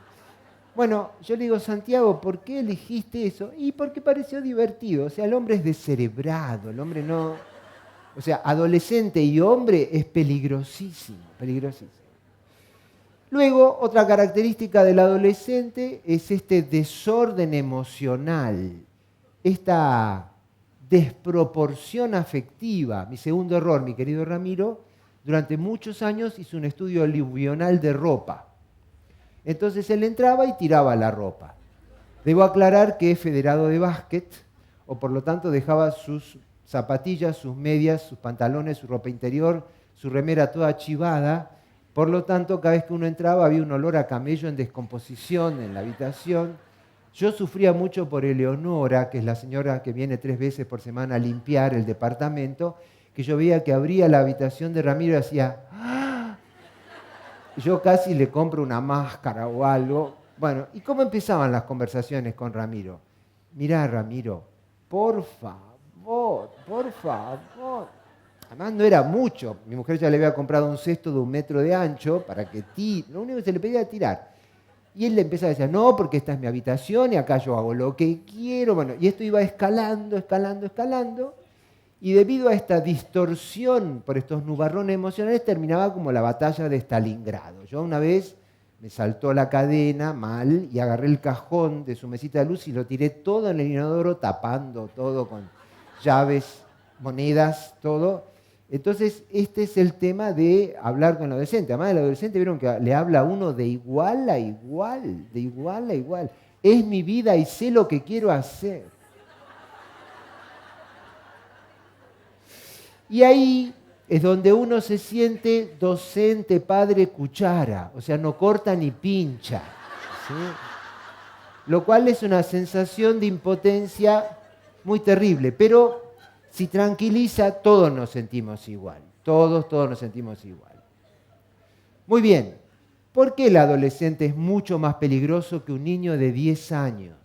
[SPEAKER 2] Bueno, yo le digo, Santiago, ¿por qué elegiste eso? Y porque pareció divertido. O sea, el hombre es descerebrado, el hombre no... O sea, adolescente y hombre es peligrosísimo, peligrosísimo. Luego, otra característica del adolescente es este desorden emocional, esta desproporción afectiva. Mi segundo error, mi querido Ramiro, durante muchos años hizo un estudio aluvional de ropa. Entonces él entraba y tiraba la ropa. Debo aclarar que es federado de básquet, o por lo tanto dejaba sus zapatillas, sus medias, sus pantalones, su ropa interior, su remera toda chivada. Por lo tanto, cada vez que uno entraba había un olor a camello en descomposición en la habitación. Yo sufría mucho por Eleonora, que es la señora que viene 3 veces por semana a limpiar el departamento, que yo veía que abría la habitación de Ramiro y hacía... Yo casi le compro una máscara o algo. Bueno, ¿y cómo empezaban las conversaciones con Ramiro? Mirá, Ramiro, por favor. Además no era mucho. Mi mujer ya le había comprado un cesto de 1 metro de ancho para que tire. Lo único que se le pedía era tirar. Y él le empezaba a decir, no, porque esta es mi habitación y acá yo hago lo que quiero. Bueno, y esto iba escalando. Y debido a esta distorsión por estos nubarrones emocionales, terminaba como la batalla de Stalingrado. Yo una vez me saltó la cadena mal y agarré el cajón de su mesita de luz y lo tiré todo en el inodoro, tapando todo con llaves, monedas, todo. Entonces, este es el tema de hablar con el adolescente. Además, el adolescente vieron que le habla a uno de igual a igual, de igual a igual. Es mi vida y sé lo que quiero hacer. Y ahí es donde uno se siente docente, padre, cuchara. O sea, no corta ni pincha. ¿Sí? lo cual es una sensación de impotencia muy terrible. Pero si tranquiliza, todos nos sentimos igual. Todos nos sentimos igual. Muy bien. ¿Por qué el adolescente es mucho más peligroso que un niño de 10 años?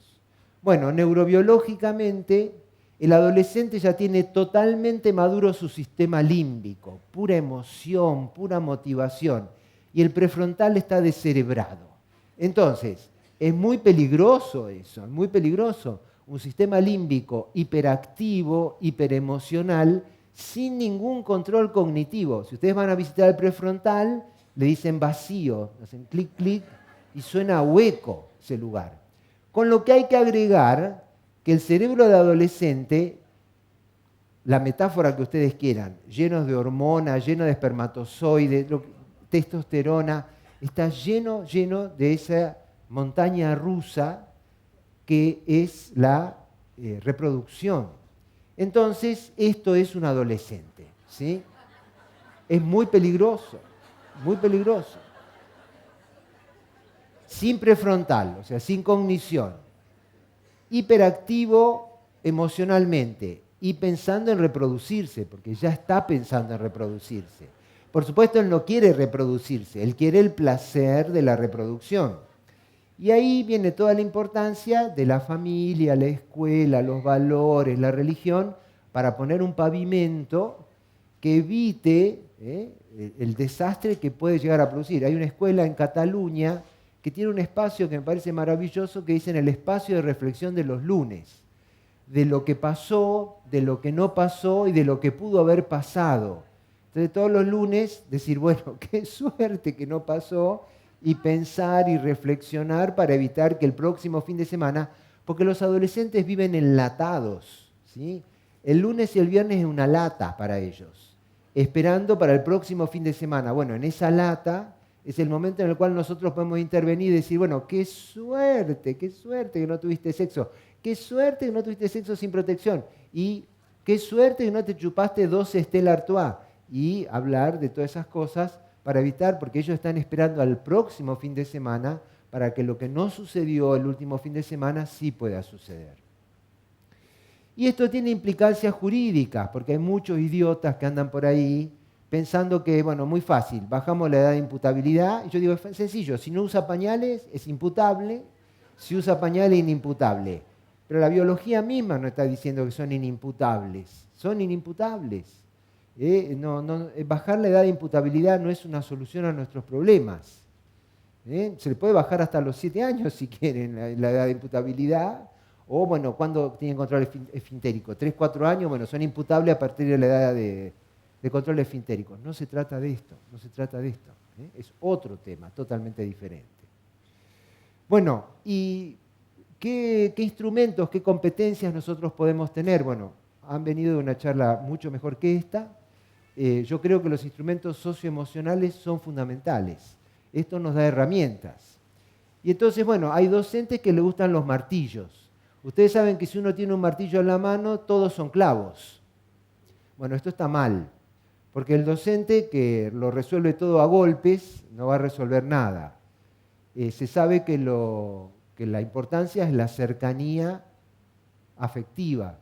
[SPEAKER 2] Bueno, neurobiológicamente, el adolescente ya tiene totalmente maduro su sistema límbico, pura emoción, pura motivación, y el prefrontal está descerebrado. Entonces, es muy peligroso eso, es muy peligroso. Un sistema límbico hiperactivo, hiperemocional, sin ningún control cognitivo. Si ustedes van a visitar el prefrontal, le dicen vacío, hacen clic, clic, y suena hueco ese lugar. Con lo que hay que agregar que el cerebro de adolescente, la metáfora que ustedes quieran, lleno de hormonas, lleno de espermatozoides, testosterona, está lleno de esa montaña rusa que es la reproducción. Entonces, esto es un adolescente, ¿sí? Es muy peligroso, muy peligroso. Sin prefrontal, o sea, sin cognición. Hiperactivo emocionalmente y pensando en reproducirse, porque ya está pensando en reproducirse. Por supuesto, él no quiere reproducirse, él quiere el placer de la reproducción. Y ahí viene toda la importancia de la familia, la escuela, los valores, la religión, para poner un pavimento que evite el desastre que puede llegar a producir. Hay una escuela en Cataluña que tiene un espacio que me parece maravilloso, que dicen el espacio de reflexión de los lunes, de lo que pasó, de lo que no pasó y de lo que pudo haber pasado. Entonces todos los lunes decir, bueno, qué suerte que no pasó, y pensar y reflexionar para evitar que el próximo fin de semana, porque los adolescentes viven enlatados, ¿sí? El lunes y el viernes es una lata para ellos, esperando para el próximo fin de semana. Bueno, en esa lata es el momento en el cual nosotros podemos intervenir y decir, bueno, qué suerte que no tuviste sexo, qué suerte que no tuviste sexo sin protección, y qué suerte que no te chupaste 12 Stella Artois, y hablar de todas esas cosas para evitar, porque ellos están esperando al próximo fin de semana para que lo que no sucedió el último fin de semana sí pueda suceder. Y esto tiene implicancias jurídicas, porque hay muchos idiotas que andan por ahí pensando que, bueno, muy fácil, bajamos la edad de imputabilidad, y yo digo, es sencillo, si no usa pañales es imputable, si usa pañales es inimputable. Pero la biología misma no está diciendo que son inimputables, son inimputables. Bajar la edad de imputabilidad no es una solución a nuestros problemas. Se le puede bajar hasta los 7 años si quieren la edad de imputabilidad, o bueno, cuando tienen control esfintérico, 3, 4 años, bueno, son imputables a partir de la edad de control esfintérico. No se trata de esto, no se trata de esto. Es otro tema, totalmente diferente. Bueno, ¿y qué instrumentos, qué competencias nosotros podemos tener? Bueno, han venido de una charla mucho mejor que esta. Yo creo que los instrumentos socioemocionales son fundamentales. Esto nos da herramientas. Y entonces, bueno, hay docentes que les gustan los martillos. Ustedes saben que si uno tiene un martillo en la mano, todos son clavos. Bueno, esto está mal, porque el docente que lo resuelve todo a golpes no va a resolver nada. Se sabe que la importancia es la cercanía afectiva.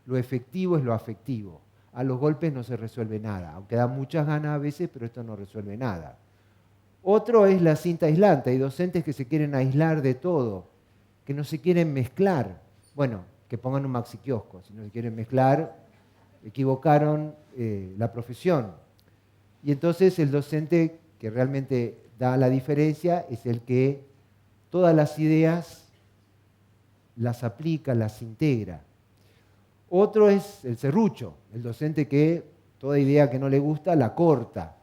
[SPEAKER 2] Lo efectivo es lo afectivo. A los golpes no se resuelve nada, aunque da muchas ganas a veces, pero esto no resuelve nada. Otro es la cinta aislante. Hay docentes que se quieren aislar de todo, que no se quieren mezclar. Bueno, que pongan un maxi kiosco. Si no se quieren mezclar, equivocaron la profesión. Y entonces el docente que realmente da la diferencia es el que todas las ideas las aplica, las integra. Otro es el serrucho, el docente que toda idea que no le gusta la corta.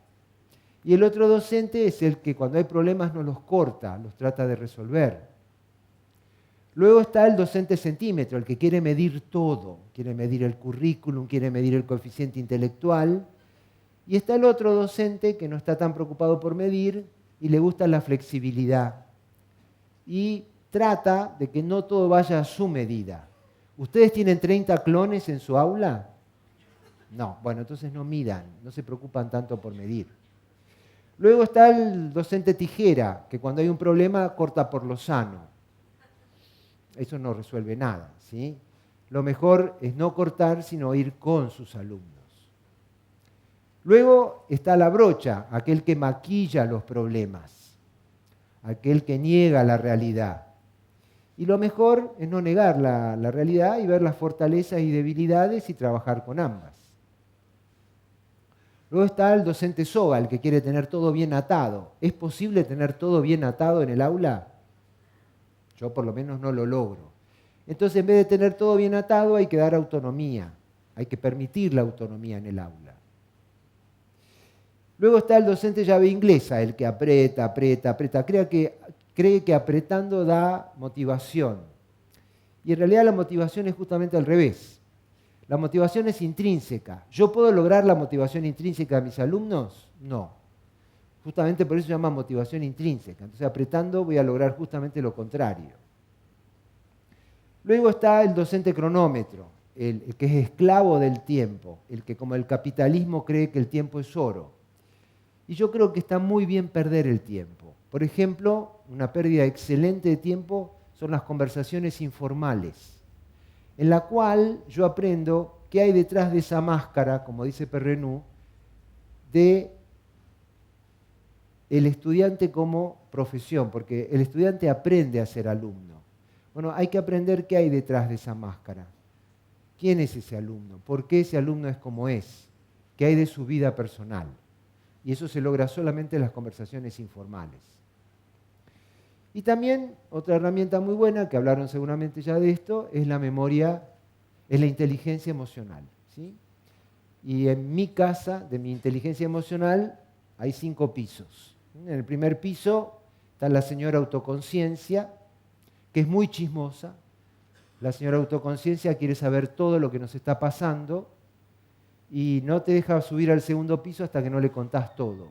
[SPEAKER 2] Y el otro docente es el que cuando hay problemas no los corta, los trata de resolver. Luego está el docente centímetro, el que quiere medir todo, quiere medir el currículum, quiere medir el coeficiente intelectual. Y está el otro docente que no está tan preocupado por medir y le gusta la flexibilidad. Y trata de que no todo vaya a su medida. ¿Ustedes tienen 30 clones en su aula? No, bueno, entonces no midan, no se preocupan tanto por medir. Luego está el docente tijera, que cuando hay un problema corta por lo sano. eso no resuelve nada, ¿sí? Lo mejor es no cortar, sino ir con sus alumnos. Luego está la brocha, aquel que maquilla los problemas, aquel que niega la realidad. Y lo mejor es no negar la realidad y ver las fortalezas y debilidades y trabajar con ambas. Luego está el docente soga, el que quiere tener todo bien atado. ¿Es posible tener todo bien atado en el aula? Yo por lo menos no lo logro. Entonces, en vez de tener todo bien atado, hay que dar autonomía. Hay que permitir la autonomía en el aula. Luego está el docente llave inglesa, el que aprieta, aprieta, aprieta. Cree que apretando da motivación. Y en realidad la motivación es justamente al revés. La motivación es intrínseca. ¿Yo puedo lograr la motivación intrínseca de mis alumnos? No. Justamente por eso se llama motivación intrínseca. Entonces, apretando voy a lograr justamente lo contrario. Luego está el docente cronómetro, el que es esclavo del tiempo, el que como el capitalismo cree que el tiempo es oro. Y yo creo que está muy bien perder el tiempo. Por ejemplo, una pérdida excelente de tiempo son las conversaciones informales, en la cual yo aprendo qué hay detrás de esa máscara, como dice Perrenú, de el estudiante como profesión, porque el estudiante aprende a ser alumno. Bueno, hay que aprender qué hay detrás de esa máscara. ¿Quién es ese alumno? ¿Por qué ese alumno es como es? ¿Qué hay de su vida personal? Y eso se logra solamente en las conversaciones informales. Y también otra herramienta muy buena, que hablaron seguramente ya de esto, es la memoria, es la inteligencia emocional, ¿sí? Y en mi casa, de mi inteligencia emocional, hay 5 pisos. En el primer piso está la señora autoconciencia, que es muy chismosa. La señora autoconciencia quiere saber todo lo que nos está pasando y no te deja subir al segundo piso hasta que no le contás todo.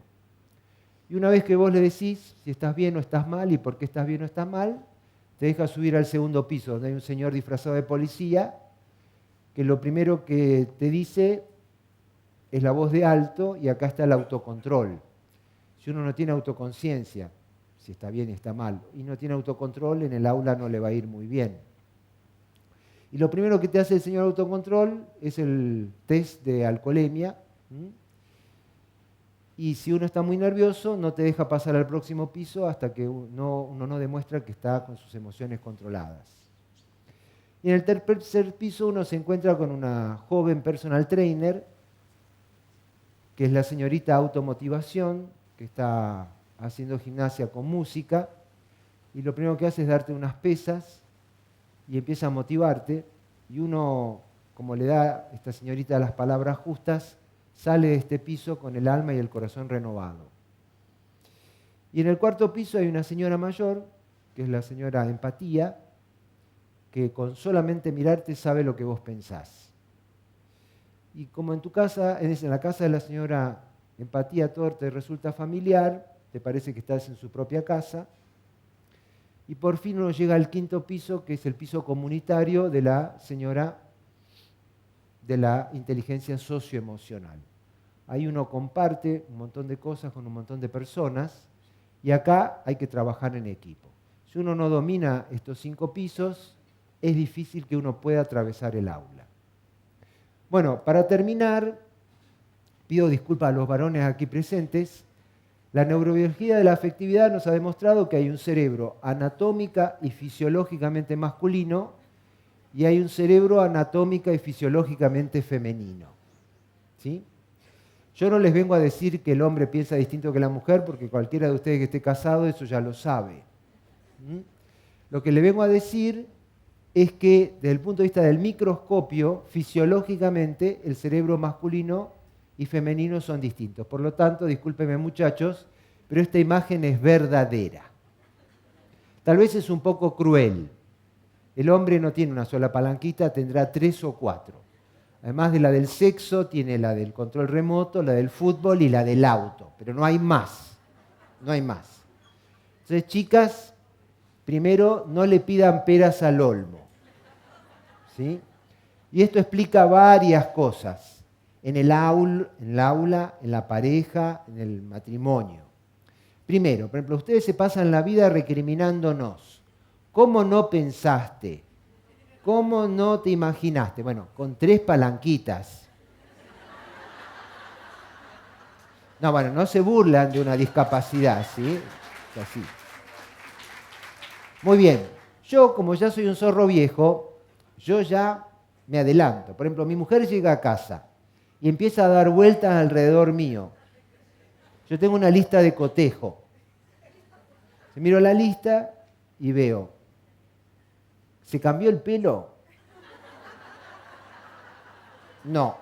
[SPEAKER 2] Y una vez que vos le decís si estás bien o estás mal y por qué estás bien o estás mal, te deja subir al segundo piso, donde hay un señor disfrazado de policía, que lo primero que te dice es la voz de alto y acá está el autocontrol. Si uno no tiene autoconciencia, si está bien y está mal, y no tiene autocontrol, en el aula no le va a ir muy bien. Y lo primero que te hace el señor autocontrol es el test de alcoholemia. Y si uno está muy nervioso, no te deja pasar al próximo piso hasta que uno no demuestra que está con sus emociones controladas. Y en el tercer piso uno se encuentra con una joven personal trainer, que es la señorita automotivación, que está haciendo gimnasia con música, y lo primero que hace es darte unas pesas y empieza a motivarte, y uno, como le da a esta señorita las palabras justas, sale de este piso con el alma y el corazón renovado. Y en el cuarto piso hay una señora mayor, que es la señora empatía, que con solamente mirarte sabe lo que vos pensás. Y como en tu casa, en la casa de la señora empatía, todo te resulta familiar, te parece que estás en su propia casa, y por fin uno llega al quinto piso, que es el piso comunitario de la señora de la inteligencia socioemocional. Ahí uno comparte un montón de cosas con un montón de personas y acá hay que trabajar en equipo. Si uno no domina estos 5 pisos, es difícil que uno pueda atravesar el aula. Bueno, para terminar, pido disculpas a los varones aquí presentes. La neurobiología de la afectividad nos ha demostrado que hay un cerebro anatómica y fisiológicamente masculino y hay un cerebro anatómica y fisiológicamente femenino. ¿Sí? Yo no les vengo a decir que el hombre piensa distinto que la mujer, porque cualquiera de ustedes que esté casado eso ya lo sabe. Lo que le vengo a decir es que desde el punto de vista del microscopio, fisiológicamente el cerebro masculino y femenino son distintos. Por lo tanto, discúlpenme muchachos, pero esta imagen es verdadera. Tal vez es un poco cruel. El hombre no tiene una sola palanquita, tendrá 3 o 4. Además de la del sexo, tiene la del control remoto, la del fútbol y la del auto. Pero no hay más. No hay más. Entonces, chicas, primero, no le pidan peras al olmo. ¿Sí? Y esto explica varias cosas. En el aula, en la pareja, en el matrimonio. Primero, por ejemplo, ustedes se pasan la vida recriminándonos. ¿Cómo no pensaste? ¿Cómo no te imaginaste? Bueno, con 3 palanquitas. No, bueno, no se burlan de una discapacidad, ¿sí? Es así. Muy bien. Yo, como ya soy un zorro viejo, yo ya me adelanto. Por ejemplo, mi mujer llega a casa y empieza a dar vueltas alrededor mío. Yo tengo una lista de cotejo. Miro la lista y veo, ¿se cambió el pelo? No.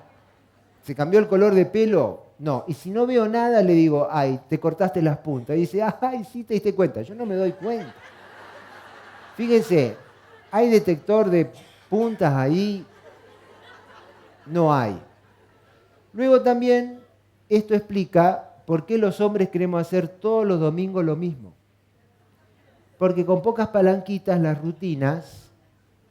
[SPEAKER 2] ¿Se cambió el color de pelo? No. Y si no veo nada, le digo, ay, te cortaste las puntas. Y dice, ay, sí te diste cuenta. Yo no me doy cuenta. Fíjense, ¿hay detector de puntas ahí? No hay. Luego también, esto explica por qué los hombres queremos hacer todos los domingos lo mismo. Porque con pocas palanquitas las rutinas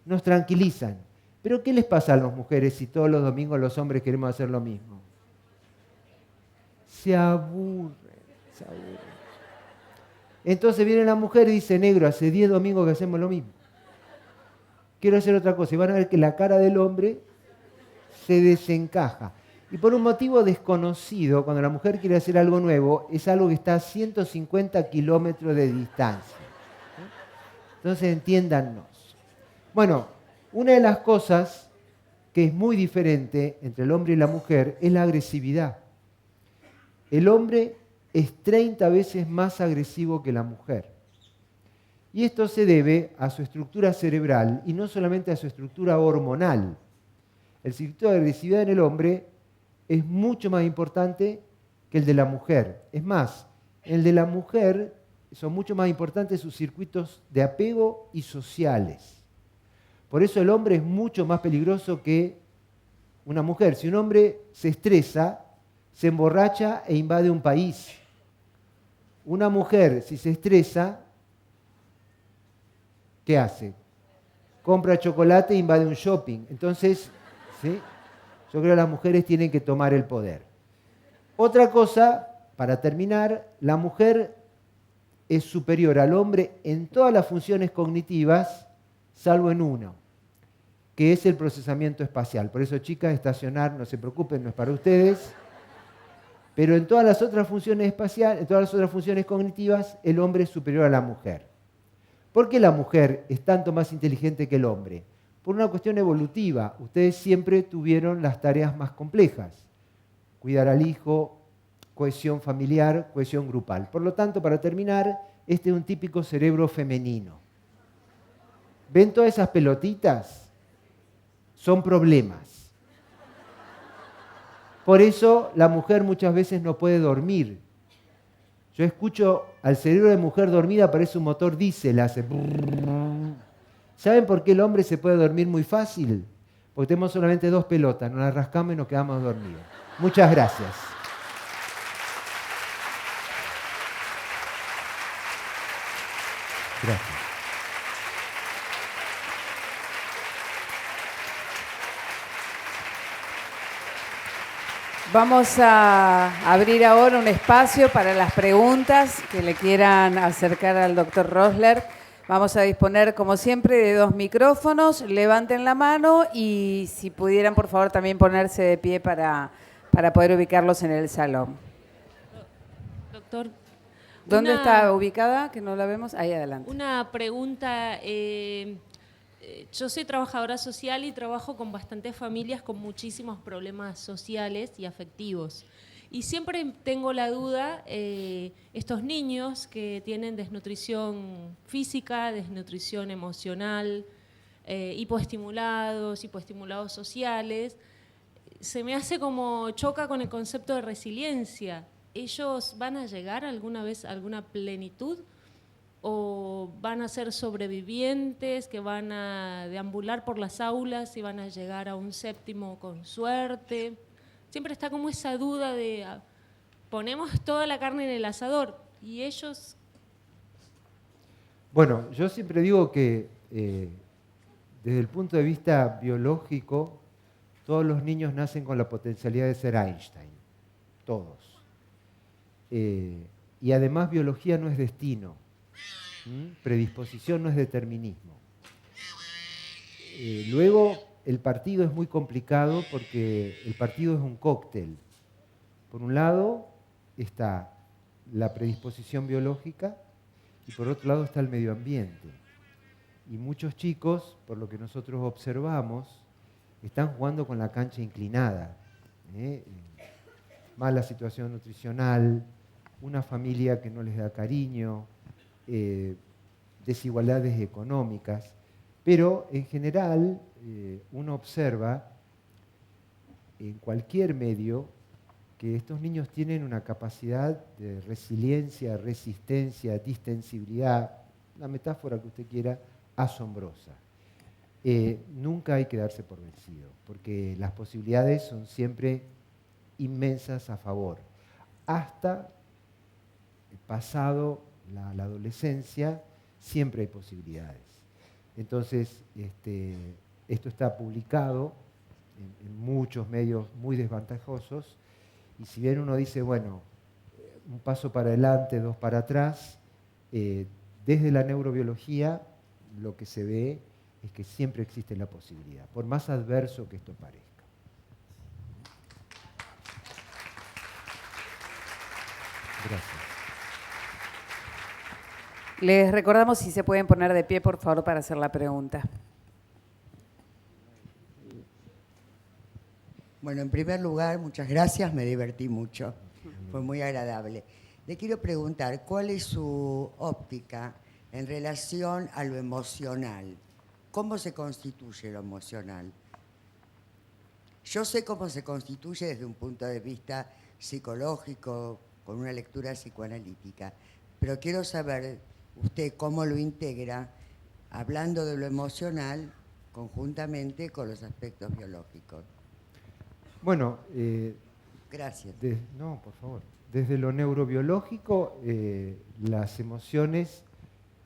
[SPEAKER 2] nos tranquilizan. Pero ¿qué les pasa a las mujeres si todos los domingos los hombres queremos hacer lo mismo? Se aburren, se aburren. Entonces viene la mujer y dice, negro, hace 10 domingos que hacemos lo mismo. Quiero hacer otra cosa. Y van a ver que la cara del hombre se desencaja. Y por un motivo desconocido, cuando la mujer quiere hacer algo nuevo, es algo que está a 150 kilómetros de distancia. Entonces entiéndannos. Bueno, una de las cosas que es muy diferente entre el hombre y la mujer es la agresividad. El hombre es 30 veces más agresivo que la mujer. Y esto se debe a su estructura cerebral y no solamente a su estructura hormonal. El circuito de agresividad en el hombre es mucho más importante que el de la mujer. Es más, el de la mujer son mucho más importantes sus circuitos de apego y sociales. Por eso el hombre es mucho más peligroso que una mujer. Si un hombre se estresa, se emborracha e invade un país. Una mujer, si se estresa, ¿qué hace? Compra chocolate e invade un shopping. Entonces, ¿sí? Yo creo que las mujeres tienen que tomar el poder. Otra cosa, para terminar, la mujer es superior al hombre en todas las funciones cognitivas, salvo en una, que es el procesamiento espacial. Por eso, chicas, estacionar, no se preocupen, no es para ustedes. Pero en todas las otras funciones espaciales, en todas las otras funciones cognitivas, el hombre es superior a la mujer. ¿Por qué la mujer es tanto más inteligente que el hombre? Por una cuestión evolutiva. Ustedes siempre tuvieron las tareas más complejas. Cuidar al hijo, cohesión familiar, cohesión grupal. Por lo tanto, para terminar, este es un típico cerebro femenino. ¿Ven todas esas pelotitas? Son problemas. Por eso la mujer muchas veces no puede dormir. Yo escucho al cerebro de mujer dormida, parece un motor diésel, hace... ¿Saben por qué el hombre se puede dormir muy fácil? Porque tenemos solamente 2 pelotas, nos las rascamos y nos quedamos dormidos. Muchas gracias. Gracias.
[SPEAKER 1] Vamos a abrir ahora un espacio para las preguntas que le quieran acercar al doctor Rosler. Vamos a disponer, como siempre, de 2 micrófonos. Levanten la mano y si pudieran, por favor, también ponerse de pie para poder ubicarlos en el salón.
[SPEAKER 3] Doctor,
[SPEAKER 1] ¿Dónde está ubicada? Que no la vemos. Ahí adelante.
[SPEAKER 3] Una pregunta. Yo soy trabajadora social y trabajo con bastantes familias con muchísimos problemas sociales y afectivos. Y siempre tengo la duda, estos niños que tienen desnutrición física, desnutrición emocional, hipoestimulados sociales, se me hace como choca con el concepto de resiliencia. ¿Ellos van a llegar alguna vez a alguna plenitud? ¿O van a ser sobrevivientes que van a deambular por las aulas y van a llegar a un séptimo con suerte? Siempre está como esa duda de ponemos toda la carne en el asador y ellos...
[SPEAKER 2] Bueno, yo siempre digo que desde el punto de vista biológico, todos los niños nacen con la potencialidad de ser Einstein, todos. Y además biología no es destino. Predisposición no es determinismo. Luego, el partido es muy complicado porque el partido es un cóctel. Por un lado está la predisposición biológica y por otro lado está el medio ambiente. Y muchos chicos, por lo que nosotros observamos, están jugando con la cancha inclinada. Mala situación nutricional, una familia que no les da cariño, desigualdades económicas. Pero en general uno observa en cualquier medio que estos niños tienen una capacidad de resiliencia, resistencia, distensibilidad, la metáfora que usted quiera, asombrosa. Nunca hay que darse por vencido, porque las posibilidades son siempre inmensas a favor. Hasta pasado la adolescencia, siempre hay posibilidades. Entonces, esto está publicado en muchos medios muy desventajosos, y si bien uno dice, bueno, un paso para adelante, dos para atrás, desde la neurobiología lo que se ve es que siempre existe la posibilidad, por más adverso que esto parezca. Gracias.
[SPEAKER 1] Les recordamos si se pueden poner de pie, por favor, para hacer la pregunta.
[SPEAKER 4] Bueno, en primer lugar, muchas gracias, me divertí mucho, fue muy agradable. Le quiero preguntar, ¿cuál es su óptica en relación a lo emocional? ¿Cómo se constituye lo emocional? Yo sé cómo se constituye desde un punto de vista psicológico, con una lectura psicoanalítica, pero quiero saber usted cómo lo integra, hablando de lo emocional, conjuntamente con los aspectos biológicos.
[SPEAKER 2] Bueno,
[SPEAKER 4] gracias.
[SPEAKER 2] No, por favor. Desde lo neurobiológico, las emociones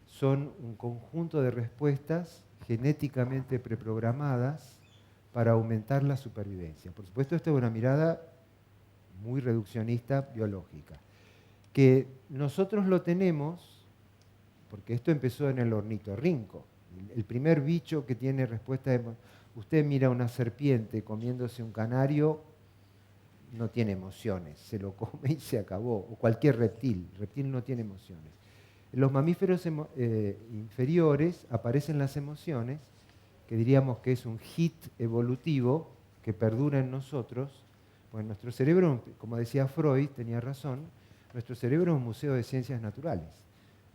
[SPEAKER 2] son un conjunto de respuestas genéticamente preprogramadas para aumentar la supervivencia. Por supuesto, esto es una mirada muy reduccionista biológica, que nosotros lo tenemos porque esto empezó en el ornitorrinco. El primer bicho que tiene respuesta de... Usted mira una serpiente comiéndose un canario, no tiene emociones, se lo come y se acabó. O cualquier reptil, el reptil no tiene emociones. En los mamíferos inferiores aparecen las emociones, que diríamos que es un hit evolutivo que perdura en nosotros. Pues nuestro cerebro, como decía Freud, tenía razón, nuestro cerebro es un museo de ciencias naturales.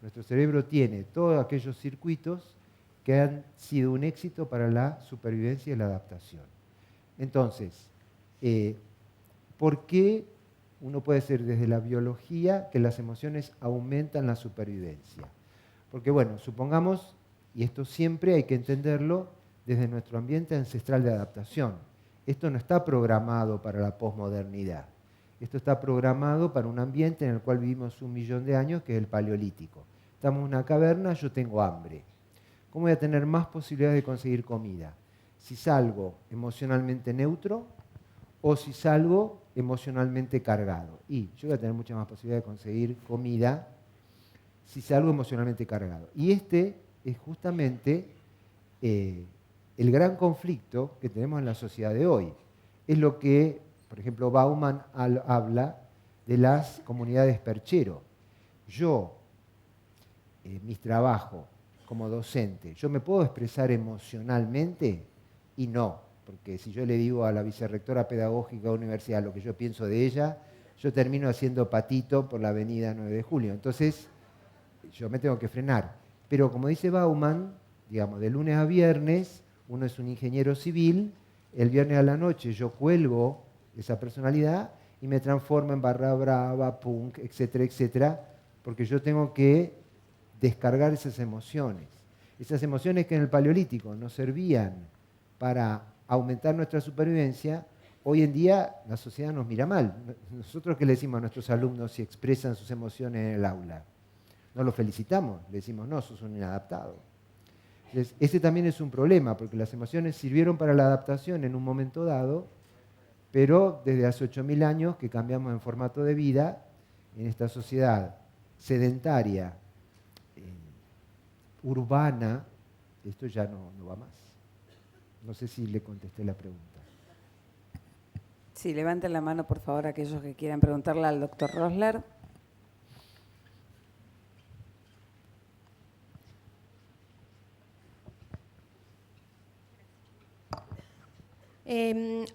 [SPEAKER 2] Nuestro cerebro tiene todos aquellos circuitos que han sido un éxito para la supervivencia y la adaptación. Entonces, ¿por qué uno puede decir desde la biología que las emociones aumentan la supervivencia? Porque, bueno, supongamos, y esto siempre hay que entenderlo desde nuestro ambiente ancestral de adaptación. Esto no está programado para la posmodernidad. Esto está programado para un ambiente en el cual vivimos 1 millón de años, que es el paleolítico. Estamos en una caverna, yo tengo hambre. ¿Cómo voy a tener más posibilidades de conseguir comida? Si salgo emocionalmente neutro o si salgo emocionalmente cargado. Y yo voy a tener muchas más posibilidades de conseguir comida si salgo emocionalmente cargado. Y este es justamente el gran conflicto que tenemos en la sociedad de hoy. Es lo que, por ejemplo, Bauman habla de las comunidades perchero. Yo, mis trabajos como docente, ¿yo me puedo expresar emocionalmente? Y no, porque si yo le digo a la vicerrectora pedagógica de la universidad lo que yo pienso de ella, yo termino haciendo patito por la avenida 9 de Julio. Entonces, yo me tengo que frenar. Pero como dice Bauman, digamos, de lunes a viernes, uno es un ingeniero civil, el viernes a la noche yo cuelgo esa personalidad y me transformo en barra brava, punk, etcétera, etcétera, porque yo tengo que descargar esas emociones. Esas emociones que en el Paleolítico nos servían para aumentar nuestra supervivencia, hoy en día la sociedad nos mira mal. Nosotros, ¿qué le decimos a nuestros alumnos si expresan sus emociones en el aula? No los felicitamos, le decimos, no, sos un inadaptado. Entonces, ese también es un problema, porque las emociones sirvieron para la adaptación en un momento dado, pero desde hace 8.000 años que cambiamos en formato de vida, en esta sociedad sedentaria, urbana, esto ya no va más. No sé si le contesté la pregunta.
[SPEAKER 1] Sí, levanten la mano, por favor, aquellos que quieran preguntarle al doctor Rosler.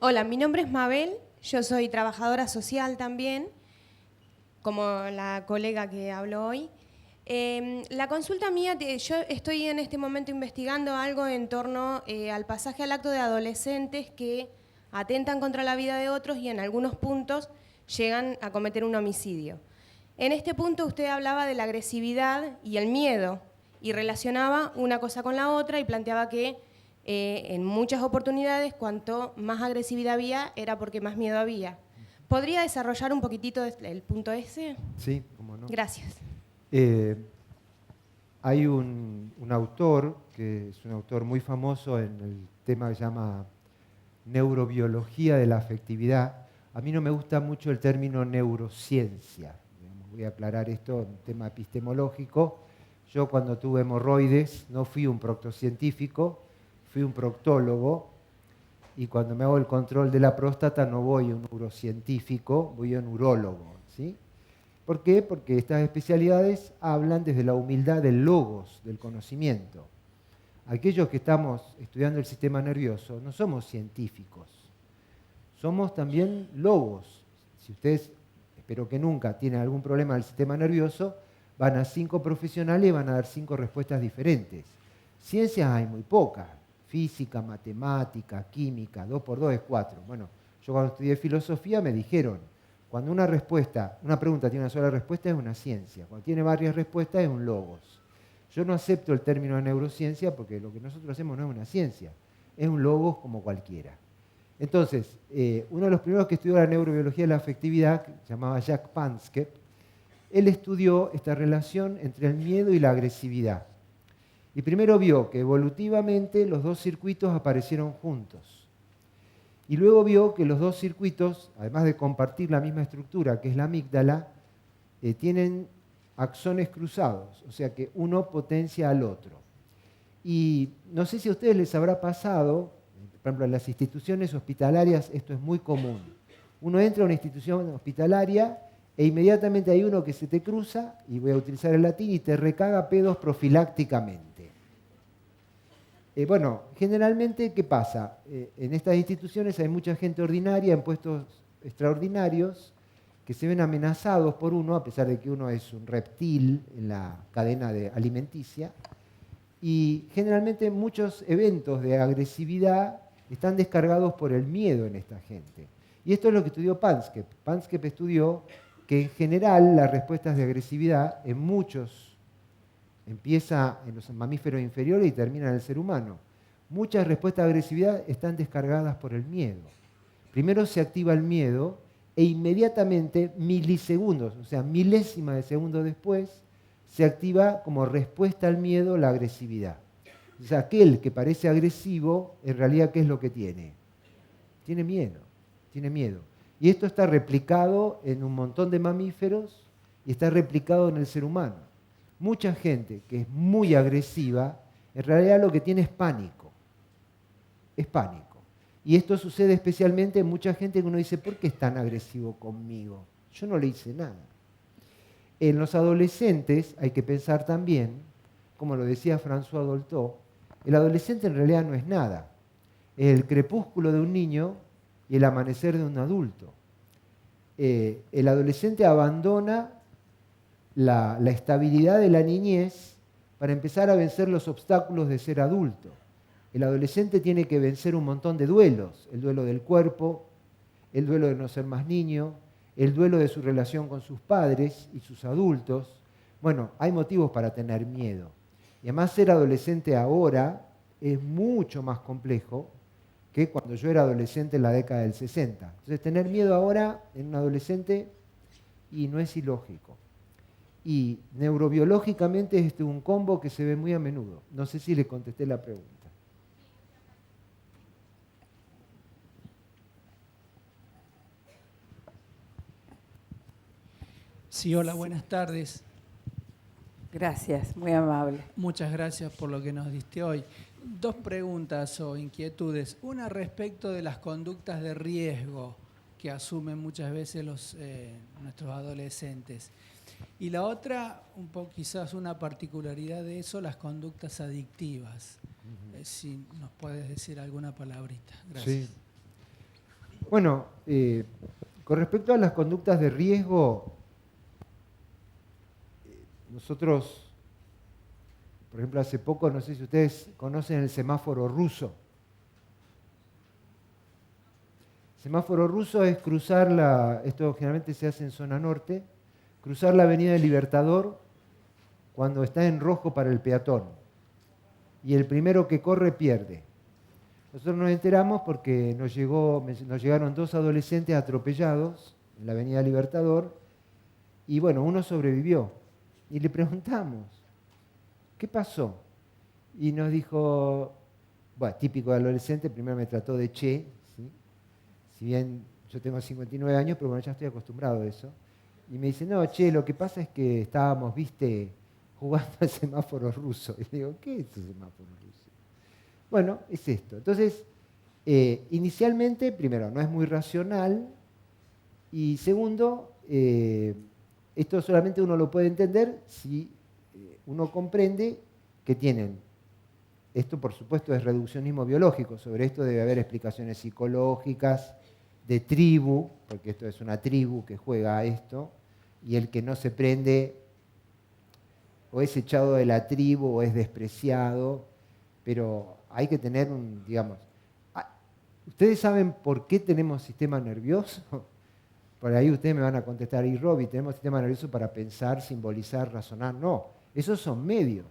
[SPEAKER 5] Hola, mi nombre es Mabel, yo soy trabajadora social también, como la colega que habló hoy. La consulta mía, yo estoy en este momento investigando algo en torno al pasaje al acto de adolescentes que atentan contra la vida de otros y en algunos puntos llegan a cometer un homicidio. En este punto usted hablaba de la agresividad y el miedo y relacionaba una cosa con la otra y planteaba que en muchas oportunidades cuanto más agresividad había era porque más miedo había. ¿Podría desarrollar un poquitito el punto ese?
[SPEAKER 2] Sí, cómo no.
[SPEAKER 5] Gracias.
[SPEAKER 2] Hay un autor, que es un autor muy famoso en el tema que se llama neurobiología de la afectividad. A mí no me gusta mucho el término neurociencia. Voy a aclarar esto, un tema epistemológico. Yo cuando tuve hemorroides no fui un proctocientífico, fui un proctólogo, y cuando me hago el control de la próstata no voy a un neurocientífico, voy a un urólogo, ¿sí? ¿Por qué? Porque estas especialidades hablan desde la humildad del logos, del conocimiento. Aquellos que estamos estudiando el sistema nervioso no somos científicos, somos también logos. Si ustedes, espero que nunca, tienen algún problema del sistema nervioso, van a 5 profesionales y van a dar 5 respuestas diferentes. Ciencias hay muy pocas, física, matemática, química, 2 por 2 es 4. Bueno, yo cuando estudié filosofía me dijeron, cuando una pregunta tiene una sola respuesta es una ciencia, cuando tiene varias respuestas es un logos. Yo no acepto el término de neurociencia porque lo que nosotros hacemos no es una ciencia, es un logos como cualquiera. Entonces, uno de los primeros que estudió la neurobiología de la afectividad, que se llamaba Jack Panksepp, él estudió esta relación entre el miedo y la agresividad. Y primero vio que evolutivamente los 2 circuitos aparecieron juntos. Y luego vio que los 2 circuitos, además de compartir la misma estructura, que es la amígdala, tienen axones cruzados, o sea que uno potencia al otro. Y no sé si a ustedes les habrá pasado, por ejemplo, en las instituciones hospitalarias esto es muy común. Uno entra a una institución hospitalaria e inmediatamente hay uno que se te cruza, y voy a utilizar el latín, y te recaga pedos profilácticamente. Bueno, generalmente, ¿qué pasa? En estas instituciones hay mucha gente ordinaria en puestos extraordinarios que se ven amenazados por uno, a pesar de que uno es un reptil en la cadena alimenticia, y generalmente muchos eventos de agresividad están descargados por el miedo en esta gente. Y esto es lo que estudió Panksepp. Panksepp estudió que en general las respuestas de agresividad en muchos empieza en los mamíferos inferiores y termina en el ser humano. Muchas respuestas de agresividad están descargadas por el miedo. Primero se activa el miedo e inmediatamente, milisegundos, o sea, milésimas de segundo después, se activa como respuesta al miedo la agresividad. O sea, aquel que parece agresivo, en realidad, ¿qué es lo que tiene? Tiene miedo, tiene miedo. Y esto está replicado en un montón de mamíferos y está replicado en el ser humano. Mucha gente que es muy agresiva, en realidad lo que tiene es pánico. Es pánico. Y esto sucede especialmente en mucha gente que uno dice, ¿por qué es tan agresivo conmigo? Yo no le hice nada. En los adolescentes hay que pensar también, como lo decía François Dolto, el adolescente en realidad no es nada. Es el crepúsculo de un niño y el amanecer de un adulto. El adolescente abandona la estabilidad de la niñez para empezar a vencer los obstáculos de ser adulto. El adolescente tiene que vencer un montón de duelos, el duelo del cuerpo, el duelo de no ser más niño, el duelo de su relación con sus padres y sus adultos. Bueno, hay motivos para tener miedo. Y además ser adolescente ahora es mucho más complejo que cuando yo era adolescente en la década del 60. Entonces tener miedo ahora en un adolescente y no es ilógico. Y neurobiológicamente es un combo que se ve muy a menudo. No sé si le contesté la pregunta.
[SPEAKER 6] Sí, hola, buenas tardes.
[SPEAKER 1] Gracias, muy amable.
[SPEAKER 6] Muchas gracias por lo que nos diste hoy. 2 preguntas o inquietudes. Una respecto de las conductas de riesgo que asumen muchas veces nuestros adolescentes. Y la otra, un poco quizás una particularidad de eso, las conductas adictivas. Si nos puedes decir alguna palabrita. Gracias.
[SPEAKER 2] Sí. Bueno, con respecto a las conductas de riesgo, nosotros, por ejemplo, hace poco, no sé si ustedes conocen el semáforo ruso. El semáforo ruso es cruzar esto generalmente se hace en zona norte, cruzar la avenida del Libertador cuando está en rojo para el peatón. Y el primero que corre pierde. Nosotros nos enteramos porque nos llegaron 2 adolescentes atropellados en la avenida Libertador y bueno, uno sobrevivió. Y le preguntamos, ¿qué pasó? Y nos dijo, bueno, típico de adolescente, primero me trató de che, ¿sí? Si bien yo tengo 59 años, pero bueno, ya estoy acostumbrado a eso. Y me dice, no, che, lo que pasa es que estábamos, viste, jugando al semáforo ruso. Y le digo, ¿qué es el semáforo ruso? Bueno, es esto. Entonces, inicialmente, primero, no es muy racional. Y segundo, esto solamente uno lo puede entender si uno comprende que tienen. Esto, por supuesto, es reduccionismo biológico. Sobre esto debe haber explicaciones psicológicas, de tribu, porque esto es una tribu que juega a esto, y el que no se prende o es echado de la tribu o es despreciado, pero hay que tener digamos, ¿ustedes saben por qué tenemos sistema nervioso? Por ahí ustedes me van a contestar, y Robbie, tenemos sistema nervioso para pensar, simbolizar, razonar. No, esos son medios.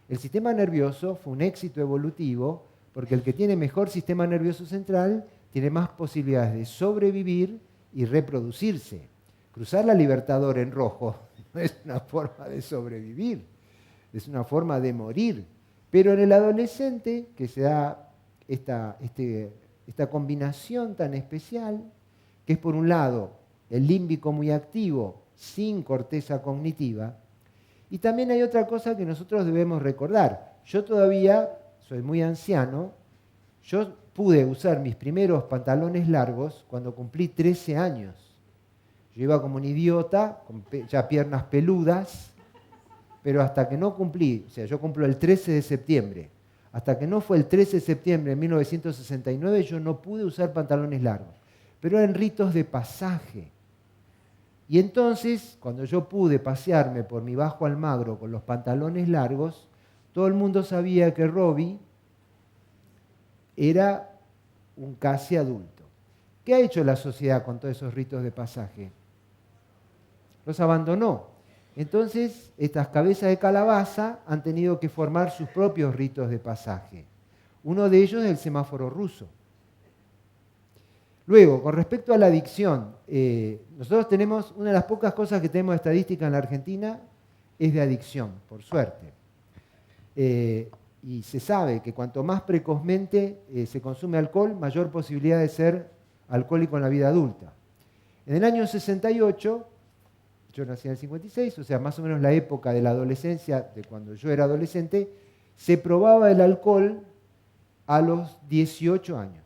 [SPEAKER 2] El sistema nervioso fue un éxito evolutivo porque el que tiene mejor sistema nervioso central tiene más posibilidades de sobrevivir y reproducirse. Cruzar la Libertador en rojo no es una forma de sobrevivir, es una forma de morir. Pero en el adolescente, que se da esta combinación tan especial, que es por un lado el límbico muy activo, sin corteza cognitiva, y también hay otra cosa que nosotros debemos recordar. Yo todavía soy muy anciano, yo pude usar mis primeros pantalones largos cuando cumplí 13 años. Yo iba como un idiota, con ya piernas peludas, pero hasta que no cumplí, o sea, yo cumplo el 13 de septiembre, hasta que no fue el 13 de septiembre de 1969, yo no pude usar pantalones largos, pero eran ritos de pasaje. Y entonces, cuando yo pude pasearme por mi Bajo Almagro con los pantalones largos, todo el mundo sabía que Robbie era un casi adulto. ¿Qué ha hecho la sociedad con todos esos ritos de pasaje? Los abandonó. Entonces, estas cabezas de calabaza han tenido que formar sus propios ritos de pasaje. Uno de ellos es el semáforo ruso. Luego, con respecto a la adicción, nosotros tenemos, una de las pocas cosas que tenemos de estadística en la Argentina es de adicción, por suerte. Y se sabe que cuanto más precozmente se consume alcohol, mayor posibilidad de ser alcohólico en la vida adulta. En el año 68, yo nací en el 56, o sea, más o menos la época de la adolescencia, de cuando yo era adolescente, se probaba el alcohol a los 18 años.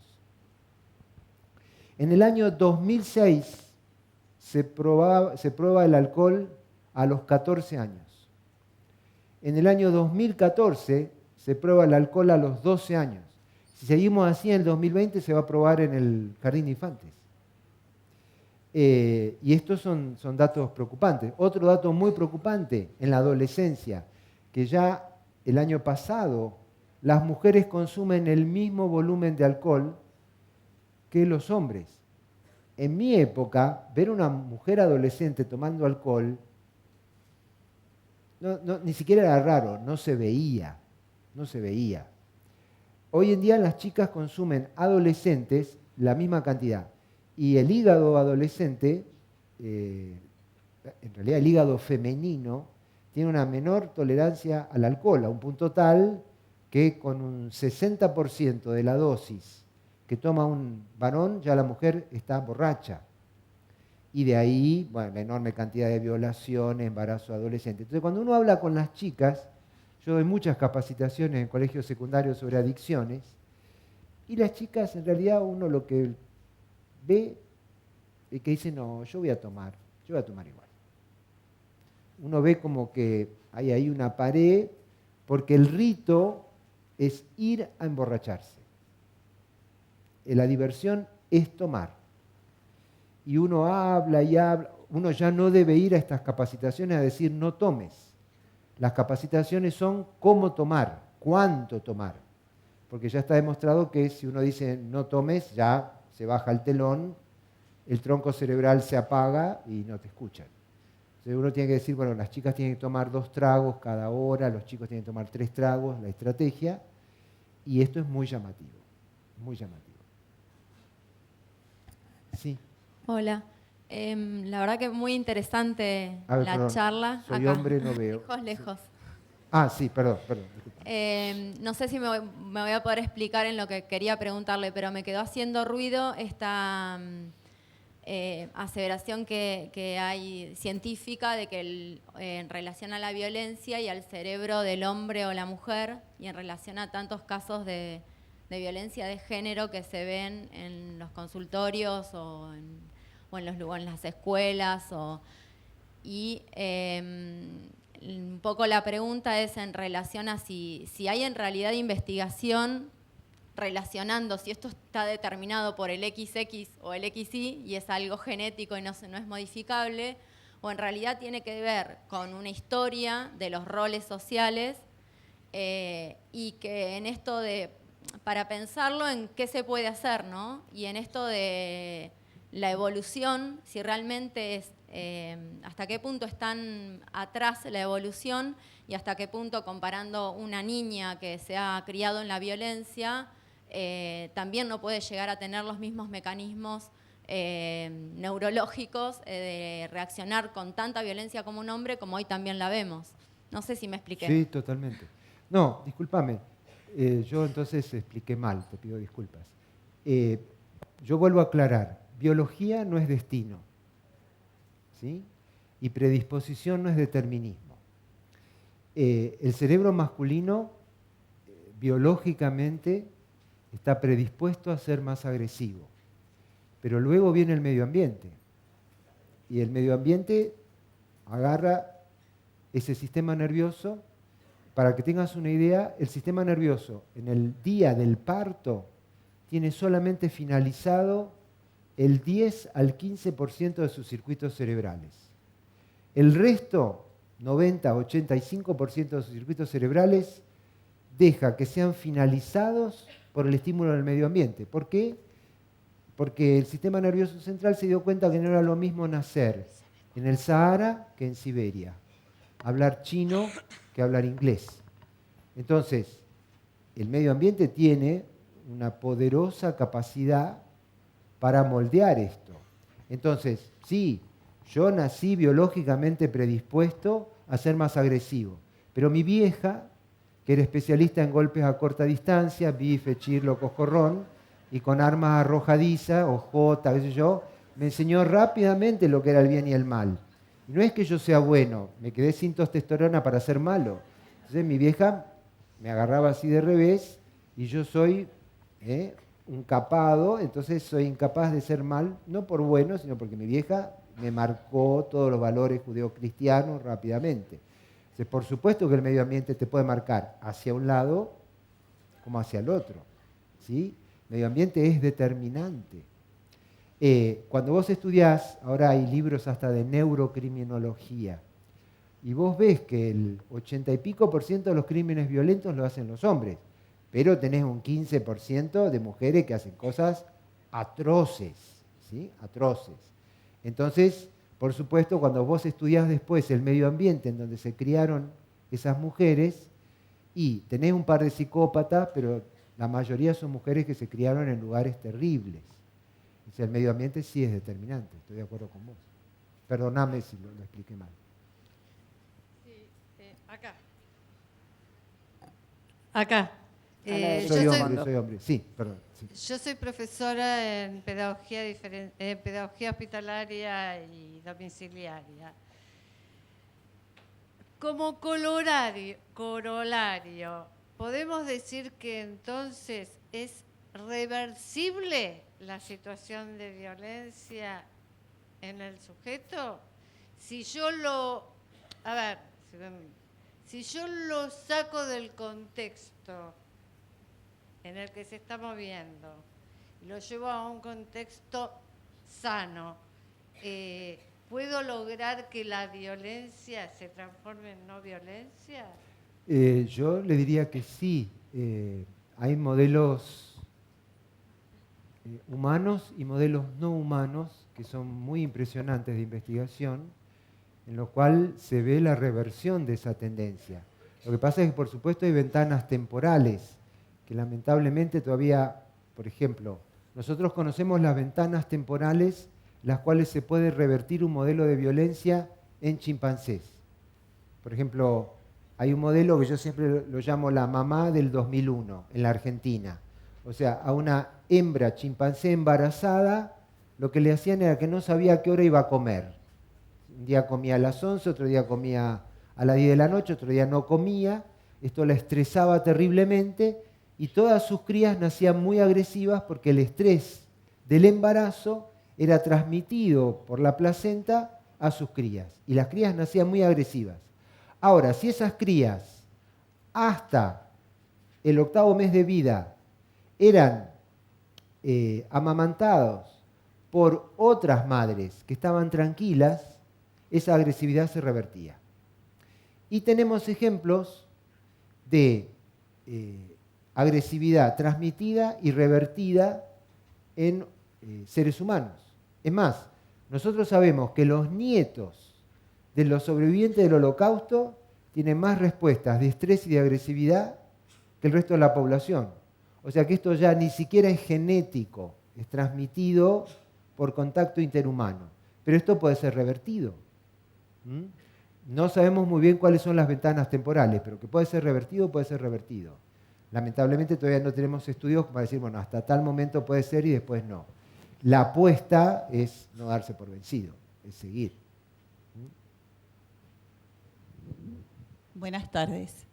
[SPEAKER 2] En el año 2006 se prueba el alcohol a los 14 años. En el año 2014 se prueba el alcohol a los 12 años. Si seguimos así, en el 2020 se va a probar en el Jardín de Infantes. Y estos son datos preocupantes. Otro dato muy preocupante en la adolescencia, que ya el año pasado las mujeres consumen el mismo volumen de alcohol que los hombres. En mi época, ver una mujer adolescente tomando alcohol ni siquiera era raro, no se veía. Hoy en día las chicas consumen adolescentes la misma cantidad. Y el hígado adolescente, en realidad el hígado femenino, tiene una menor tolerancia al alcohol, a un punto tal que con un 60% de la dosis que toma un varón, ya la mujer está borracha. y de ahí, bueno, la enorme cantidad de violaciones, embarazo adolescente. Entonces, cuando uno habla con las chicas, yo doy muchas capacitaciones en colegios secundarios sobre adicciones, y las chicas, en realidad, uno lo que ve es que dice, no, yo voy a tomar igual. Uno ve como que hay ahí una pared, porque el rito es ir a emborracharse. La diversión es tomar. Y uno habla y habla, uno ya no debe ir a estas capacitaciones a decir no tomes. Las capacitaciones son cómo tomar, cuánto tomar. Porque ya está demostrado que si uno dice no tomes, ya se baja el telón, el tronco cerebral se apaga y no te escuchan. Entonces uno tiene que decir, bueno, las chicas tienen que tomar 2 tragos cada hora, los chicos tienen que tomar 3 tragos, la estrategia, y esto es muy llamativo, muy llamativo. Sí.
[SPEAKER 7] Hola. La verdad que muy interesante
[SPEAKER 2] A ver,
[SPEAKER 7] la
[SPEAKER 2] perdón,
[SPEAKER 7] charla.
[SPEAKER 2] soy
[SPEAKER 7] Acá.
[SPEAKER 2] hombre, no veo.
[SPEAKER 7] Lejos, lejos.
[SPEAKER 2] Ah, sí, perdón. Disculpa.
[SPEAKER 7] No sé si me voy a poder explicar en lo que quería preguntarle, pero me quedó haciendo ruido esta aseveración que hay científica de que en relación a la violencia y al cerebro del hombre o la mujer, y en relación a tantos casos de violencia de género que se ven en los consultorios o en las escuelas. Un poco la pregunta es en relación a si hay en realidad investigación relacionando si esto está determinado por el XX o el XY y es algo genético y no es modificable, o en realidad tiene que ver con una historia de los roles sociales y que en esto para pensarlo en qué se puede hacer, ¿no? Y en esto de la evolución, si realmente es hasta qué punto están atrás la evolución y hasta qué punto, comparando una niña que se ha criado en la violencia, también no puede llegar a tener los mismos mecanismos neurológicos de reaccionar con tanta violencia como un hombre, como hoy también la vemos. No sé si me expliqué.
[SPEAKER 2] Sí, totalmente. No, discúlpame. Yo entonces expliqué mal, te pido disculpas. Yo vuelvo a aclarar. Biología no es destino, ¿sí? Y predisposición no es determinismo. El cerebro masculino, biológicamente, está predispuesto a ser más agresivo. Pero luego viene el medio ambiente. Y el medio ambiente agarra ese sistema nervioso. Para que tengas una idea, el sistema nervioso en el día del parto tiene solamente finalizado el 10 al 15% de sus circuitos cerebrales. El resto, 90, 85% de sus circuitos cerebrales, deja que sean finalizados por el estímulo del medio ambiente. ¿Por qué? Porque el sistema nervioso central se dio cuenta que no era lo mismo nacer en el Sahara que en Siberia, hablar chino que hablar inglés. Entonces, el medio ambiente tiene una poderosa capacidad para moldear esto. Entonces, sí, yo nací biológicamente predispuesto a ser más agresivo, pero mi vieja, que era especialista en golpes a corta distancia, bife, chirlo, coscorrón, y con armas arrojadizas, ojota, qué sé yo, me enseñó rápidamente lo que era el bien y el mal. Y no es que yo sea bueno, me quedé sin testosterona para ser malo. Entonces mi vieja me agarraba así de revés y yo soy un capado, entonces soy incapaz de ser mal, no por bueno, sino porque mi vieja me marcó todos los valores judeocristianos rápidamente. Entonces, por supuesto que el medio ambiente te puede marcar hacia un lado como hacia el otro, ¿sí? El medio ambiente es determinante. Cuando vos estudiás, ahora hay libros hasta de neurocriminología, y vos ves que el 80 y pico % de los crímenes violentos lo hacen los hombres, pero tenés un 15% de mujeres que hacen cosas atroces, ¿sí? Atroces. Entonces, por supuesto, cuando vos estudiás después el medio ambiente en donde se criaron esas mujeres, y tenés un par de psicópatas, pero la mayoría son mujeres que se criaron en lugares terribles. O sea, el medio ambiente sí es determinante, estoy de acuerdo con vos. Perdóname si lo expliqué mal.
[SPEAKER 8] Acá.
[SPEAKER 2] Soy
[SPEAKER 8] yo
[SPEAKER 2] hombre, Sí, perdón. Sí.
[SPEAKER 8] Yo soy profesora en pedagogía, pedagogía hospitalaria y domiciliaria. Como corolario, ¿podemos decir que entonces es reversible la situación de violencia en el sujeto? Si yo si yo lo saco del contexto en el que se está moviendo y lo llevo a un contexto sano, ¿puedo lograr que la violencia se transforme en no violencia?
[SPEAKER 2] Yo le diría que sí. Hay modelos humanos y modelos no humanos que son muy impresionantes de investigación, en lo cual se ve la reversión de esa tendencia. Lo que pasa es que, por supuesto, hay ventanas temporales, que lamentablemente todavía, por ejemplo, nosotros conocemos las ventanas temporales, las cuales se puede revertir un modelo de violencia en chimpancés. Por ejemplo, hay un modelo que yo siempre lo llamo la mamá del 2001, en la Argentina. O sea, a una hembra chimpancé embarazada, lo que le hacían era que no sabía a qué hora iba a comer. Un día comía a las 11, otro día comía a las 10 de la noche, otro día no comía. Esto la estresaba terriblemente y todas sus crías nacían muy agresivas porque el estrés del embarazo era transmitido por la placenta a sus crías. Y las crías nacían muy agresivas. Ahora, si esas crías hasta el 8º mes de vida eran amamantados por otras madres que estaban tranquilas, esa agresividad se revertía. Y tenemos ejemplos de agresividad transmitida y revertida en seres humanos. Es más, nosotros sabemos que los nietos de los sobrevivientes del Holocausto tienen más respuestas de estrés y de agresividad que el resto de la población. O sea que esto ya ni siquiera es genético, es transmitido por contacto interhumano. Pero esto puede ser revertido. No sabemos muy bien cuáles son las ventanas temporales, pero que puede ser revertido, puede ser revertido. Lamentablemente todavía no tenemos estudios para decir, bueno, hasta tal momento puede ser y después no. La apuesta es no darse por vencido, es seguir.
[SPEAKER 9] Buenas tardes.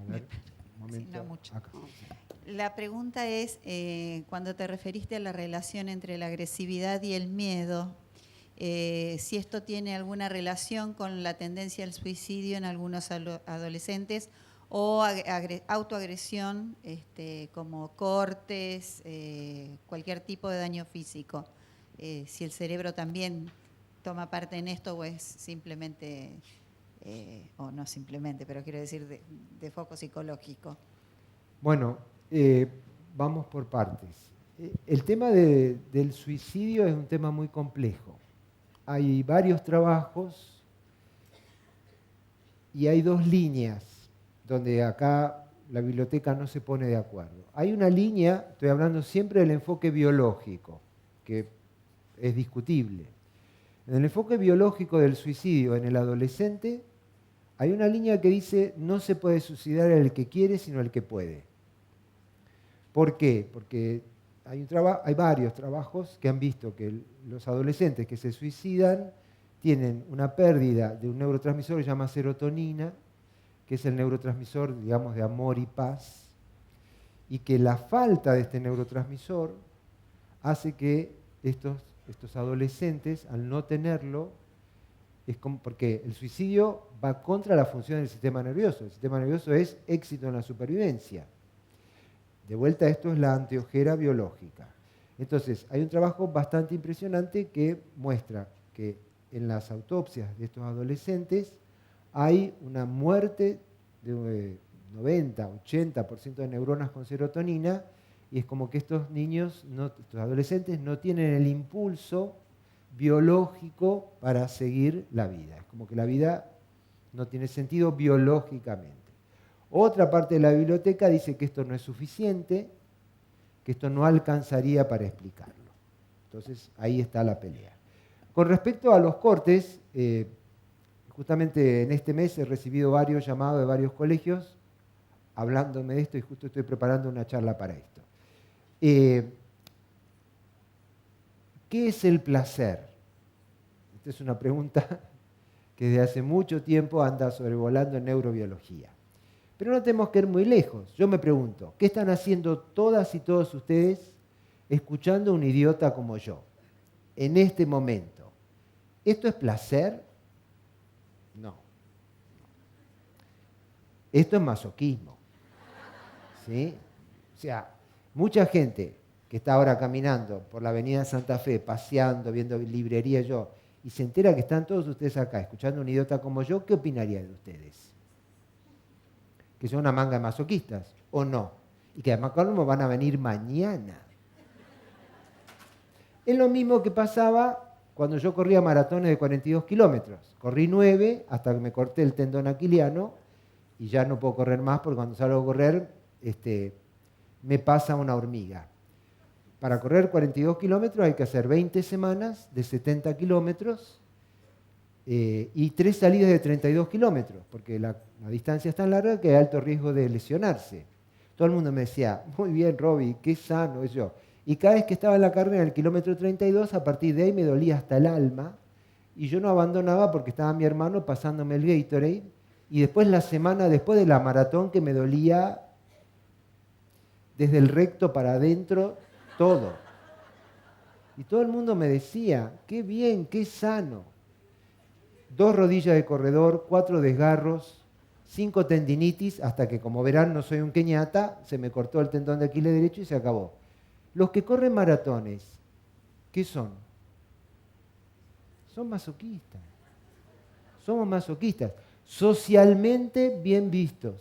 [SPEAKER 2] A ver, un momento.
[SPEAKER 9] Sí, no mucho.
[SPEAKER 2] Acá.
[SPEAKER 9] La pregunta es, cuando te referiste a la relación entre la agresividad y el miedo, si esto tiene alguna relación con la tendencia al suicidio en algunos adolescentes o autoagresión, como cortes, cualquier tipo de daño físico. Si el cerebro también toma parte en esto o es simplemente, o no simplemente, pero quiero decir de foco psicológico.
[SPEAKER 2] Bueno, vamos por partes. El tema del suicidio es un tema muy complejo. Hay varios trabajos y hay dos líneas donde acá la biblioteca no se pone de acuerdo. Hay una línea, estoy hablando siempre del enfoque biológico, que es discutible. En el enfoque biológico del suicidio en el adolescente, hay una línea que dice no se puede suicidar el que quiere, sino el que puede. ¿Por qué? Porque hay varios trabajos que han visto que los adolescentes que se suicidan tienen una pérdida de un neurotransmisor que se llama serotonina, que es el neurotransmisor, digamos, de amor y paz, y que la falta de este neurotransmisor hace que estos adolescentes, al no tenerlo, porque el suicidio va contra la función del sistema nervioso. El sistema nervioso es éxito en la supervivencia. De vuelta, esto es la anteojera biológica. Entonces, hay un trabajo bastante impresionante que muestra que en las autopsias de estos adolescentes hay una muerte de 90-80% de neuronas con serotonina, y es como que estos niños, estos adolescentes, no tienen el impulso biológico para seguir la vida. Es como que la vida no tiene sentido biológicamente. Otra parte de la biblioteca dice que esto no es suficiente, que esto no alcanzaría para explicarlo. Entonces, ahí está la pelea. Con respecto a los cortes, justamente en este mes he recibido varios llamados de varios colegios hablándome de esto y justo estoy preparando una charla para esto. ¿Qué es el placer? Esta es una pregunta que desde hace mucho tiempo anda sobrevolando en neurobiología. Pero no tenemos que ir muy lejos. Yo me pregunto, ¿qué están haciendo todas y todos ustedes escuchando a un idiota como yo en este momento? ¿Esto es placer? No. Esto es masoquismo. ¿Sí? O sea, mucha gente que está ahora caminando por la avenida Santa Fe, paseando, viendo librería yo, y se entera que están todos ustedes acá escuchando a un idiota como yo, ¿qué opinaría de ustedes? ¿Que son una manga de masoquistas o no? Y que además van a venir mañana. Es lo mismo que pasaba cuando yo corría maratones de 42 kilómetros. Corrí 9 hasta que me corté el tendón aquiliano y ya no puedo correr más porque cuando salgo a correr me pasa una hormiga. Para correr 42 kilómetros hay que hacer 20 semanas de 70 kilómetros y 3 salidas de 32 kilómetros, porque la distancia es tan larga que hay alto riesgo de lesionarse. Todo el mundo me decía, muy bien, Robbie, qué sano es yo. Y cada vez que estaba en la carrera en el kilómetro 32, a partir de ahí me dolía hasta el alma, y yo no abandonaba porque estaba mi hermano pasándome el Gatorade, y después la semana después de la maratón que me dolía desde el recto para adentro, todo. Y todo el mundo me decía, qué bien, qué sano. 2 rodillas de corredor, 4 desgarros, 5 tendinitis, hasta que, como verán, no soy un queñata, se me cortó el tendón de Aquiles derecho y se acabó. Los que corren maratones, ¿qué son? Son masoquistas. Somos masoquistas, socialmente bien vistos.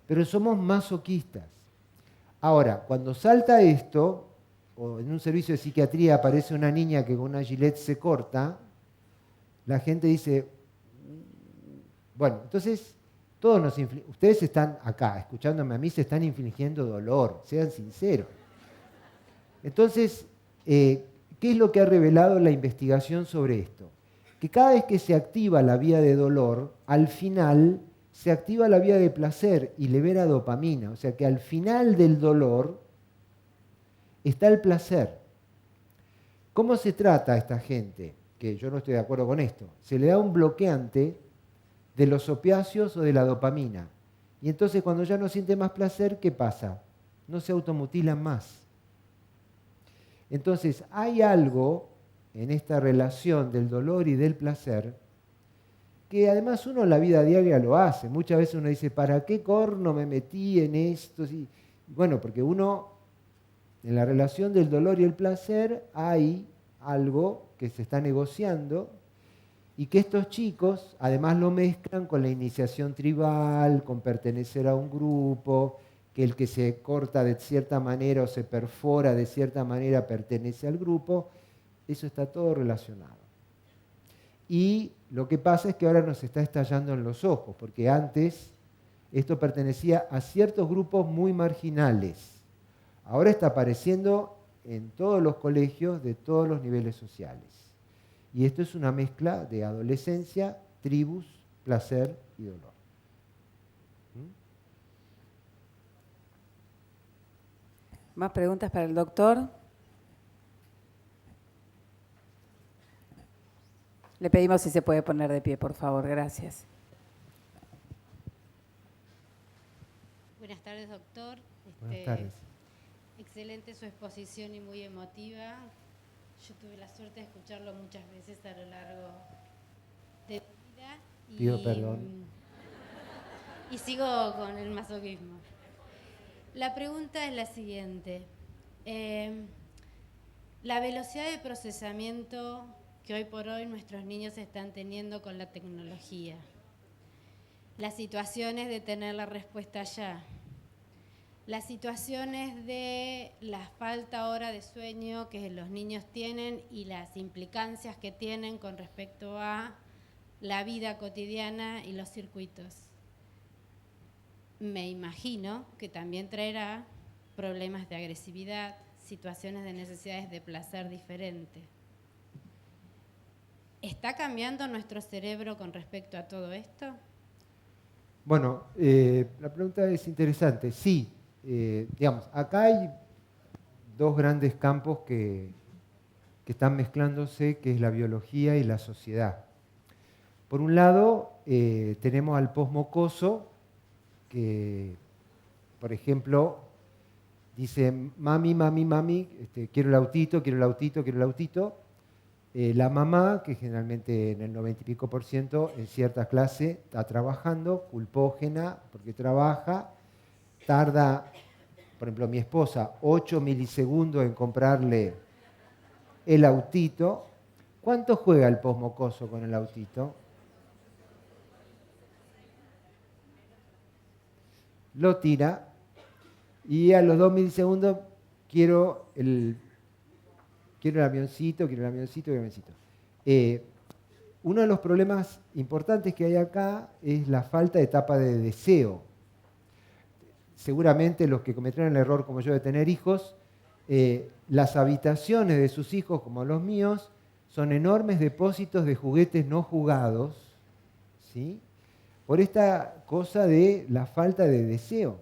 [SPEAKER 2] Pero somos masoquistas. Ahora, cuando salta esto, o en un servicio de psiquiatría aparece una niña que con una gilet se corta, la gente dice, bueno, entonces todos ustedes están acá, escuchándome a mí, se están infligiendo dolor, sean sinceros. Entonces, ¿qué es lo que ha revelado la investigación sobre esto? Que cada vez que se activa la vía de dolor, al final se activa la vía de placer y libera dopamina. O sea que al final del dolor está el placer. ¿Cómo se trata a esta gente? Que yo no estoy de acuerdo con esto. Se le da un bloqueante de los opiáceos o de la dopamina. Y entonces cuando ya no siente más placer, ¿qué pasa? No se automutilan más. Entonces hay algo en esta relación del dolor y del placer que además uno en la vida diaria lo hace. Muchas veces uno dice, ¿para qué corno me metí en esto? Y bueno, porque uno, en la relación del dolor y el placer, hay algo que se está negociando y que estos chicos además lo mezclan con la iniciación tribal, con pertenecer a un grupo, que el que se corta de cierta manera o se perfora de cierta manera pertenece al grupo. Eso está todo relacionado. Y lo que pasa es que ahora nos está estallando en los ojos, porque antes esto pertenecía a ciertos grupos muy marginales. Ahora está apareciendo en todos los colegios de todos los niveles sociales. Y esto es una mezcla de adolescencia, tribus, placer y dolor.
[SPEAKER 1] ¿Más preguntas para el doctor? Le pedimos si se puede poner de pie, por favor. Gracias.
[SPEAKER 10] Buenas tardes, doctor.
[SPEAKER 2] Buenas tardes.
[SPEAKER 10] Excelente su exposición y muy emotiva. Yo tuve la suerte de escucharlo muchas veces a lo largo de mi vida.
[SPEAKER 2] Pido perdón.
[SPEAKER 10] Y sigo con el masoquismo. La pregunta es la siguiente. La velocidad de procesamiento que hoy por hoy nuestros niños están teniendo con la tecnología. Las situaciones de tener la respuesta ya. Las situaciones de la falta ahora de sueño que los niños tienen y las implicancias que tienen con respecto a la vida cotidiana y los circuitos. Me imagino que también traerá problemas de agresividad, situaciones de necesidades de placer diferente. ¿Está cambiando nuestro cerebro con respecto a todo esto?
[SPEAKER 2] Bueno, la pregunta es interesante. Sí, digamos, acá hay dos grandes campos que están mezclándose, que es la biología y la sociedad. Por un lado, tenemos al posmocoso, que, por ejemplo, dice, mami, mami, mami, quiero el autito, quiero el autito, quiero el autito. La mamá, que generalmente en el 90 y pico % en cierta clase está trabajando, culpógena, porque trabaja, tarda, por ejemplo, mi esposa, 8 milisegundos en comprarle el autito. ¿Cuánto juega el posmocoso con el autito? Lo tira y a los 2 milisegundos quiero el avioncito, quiero el avioncito, quiero el avioncito. Uno de los problemas importantes que hay acá es la falta de etapa de deseo. Seguramente los que cometieron el error como yo de tener hijos, las habitaciones de sus hijos, como los míos, son enormes depósitos de juguetes no jugados, ¿sí? Por esta cosa de la falta de deseo.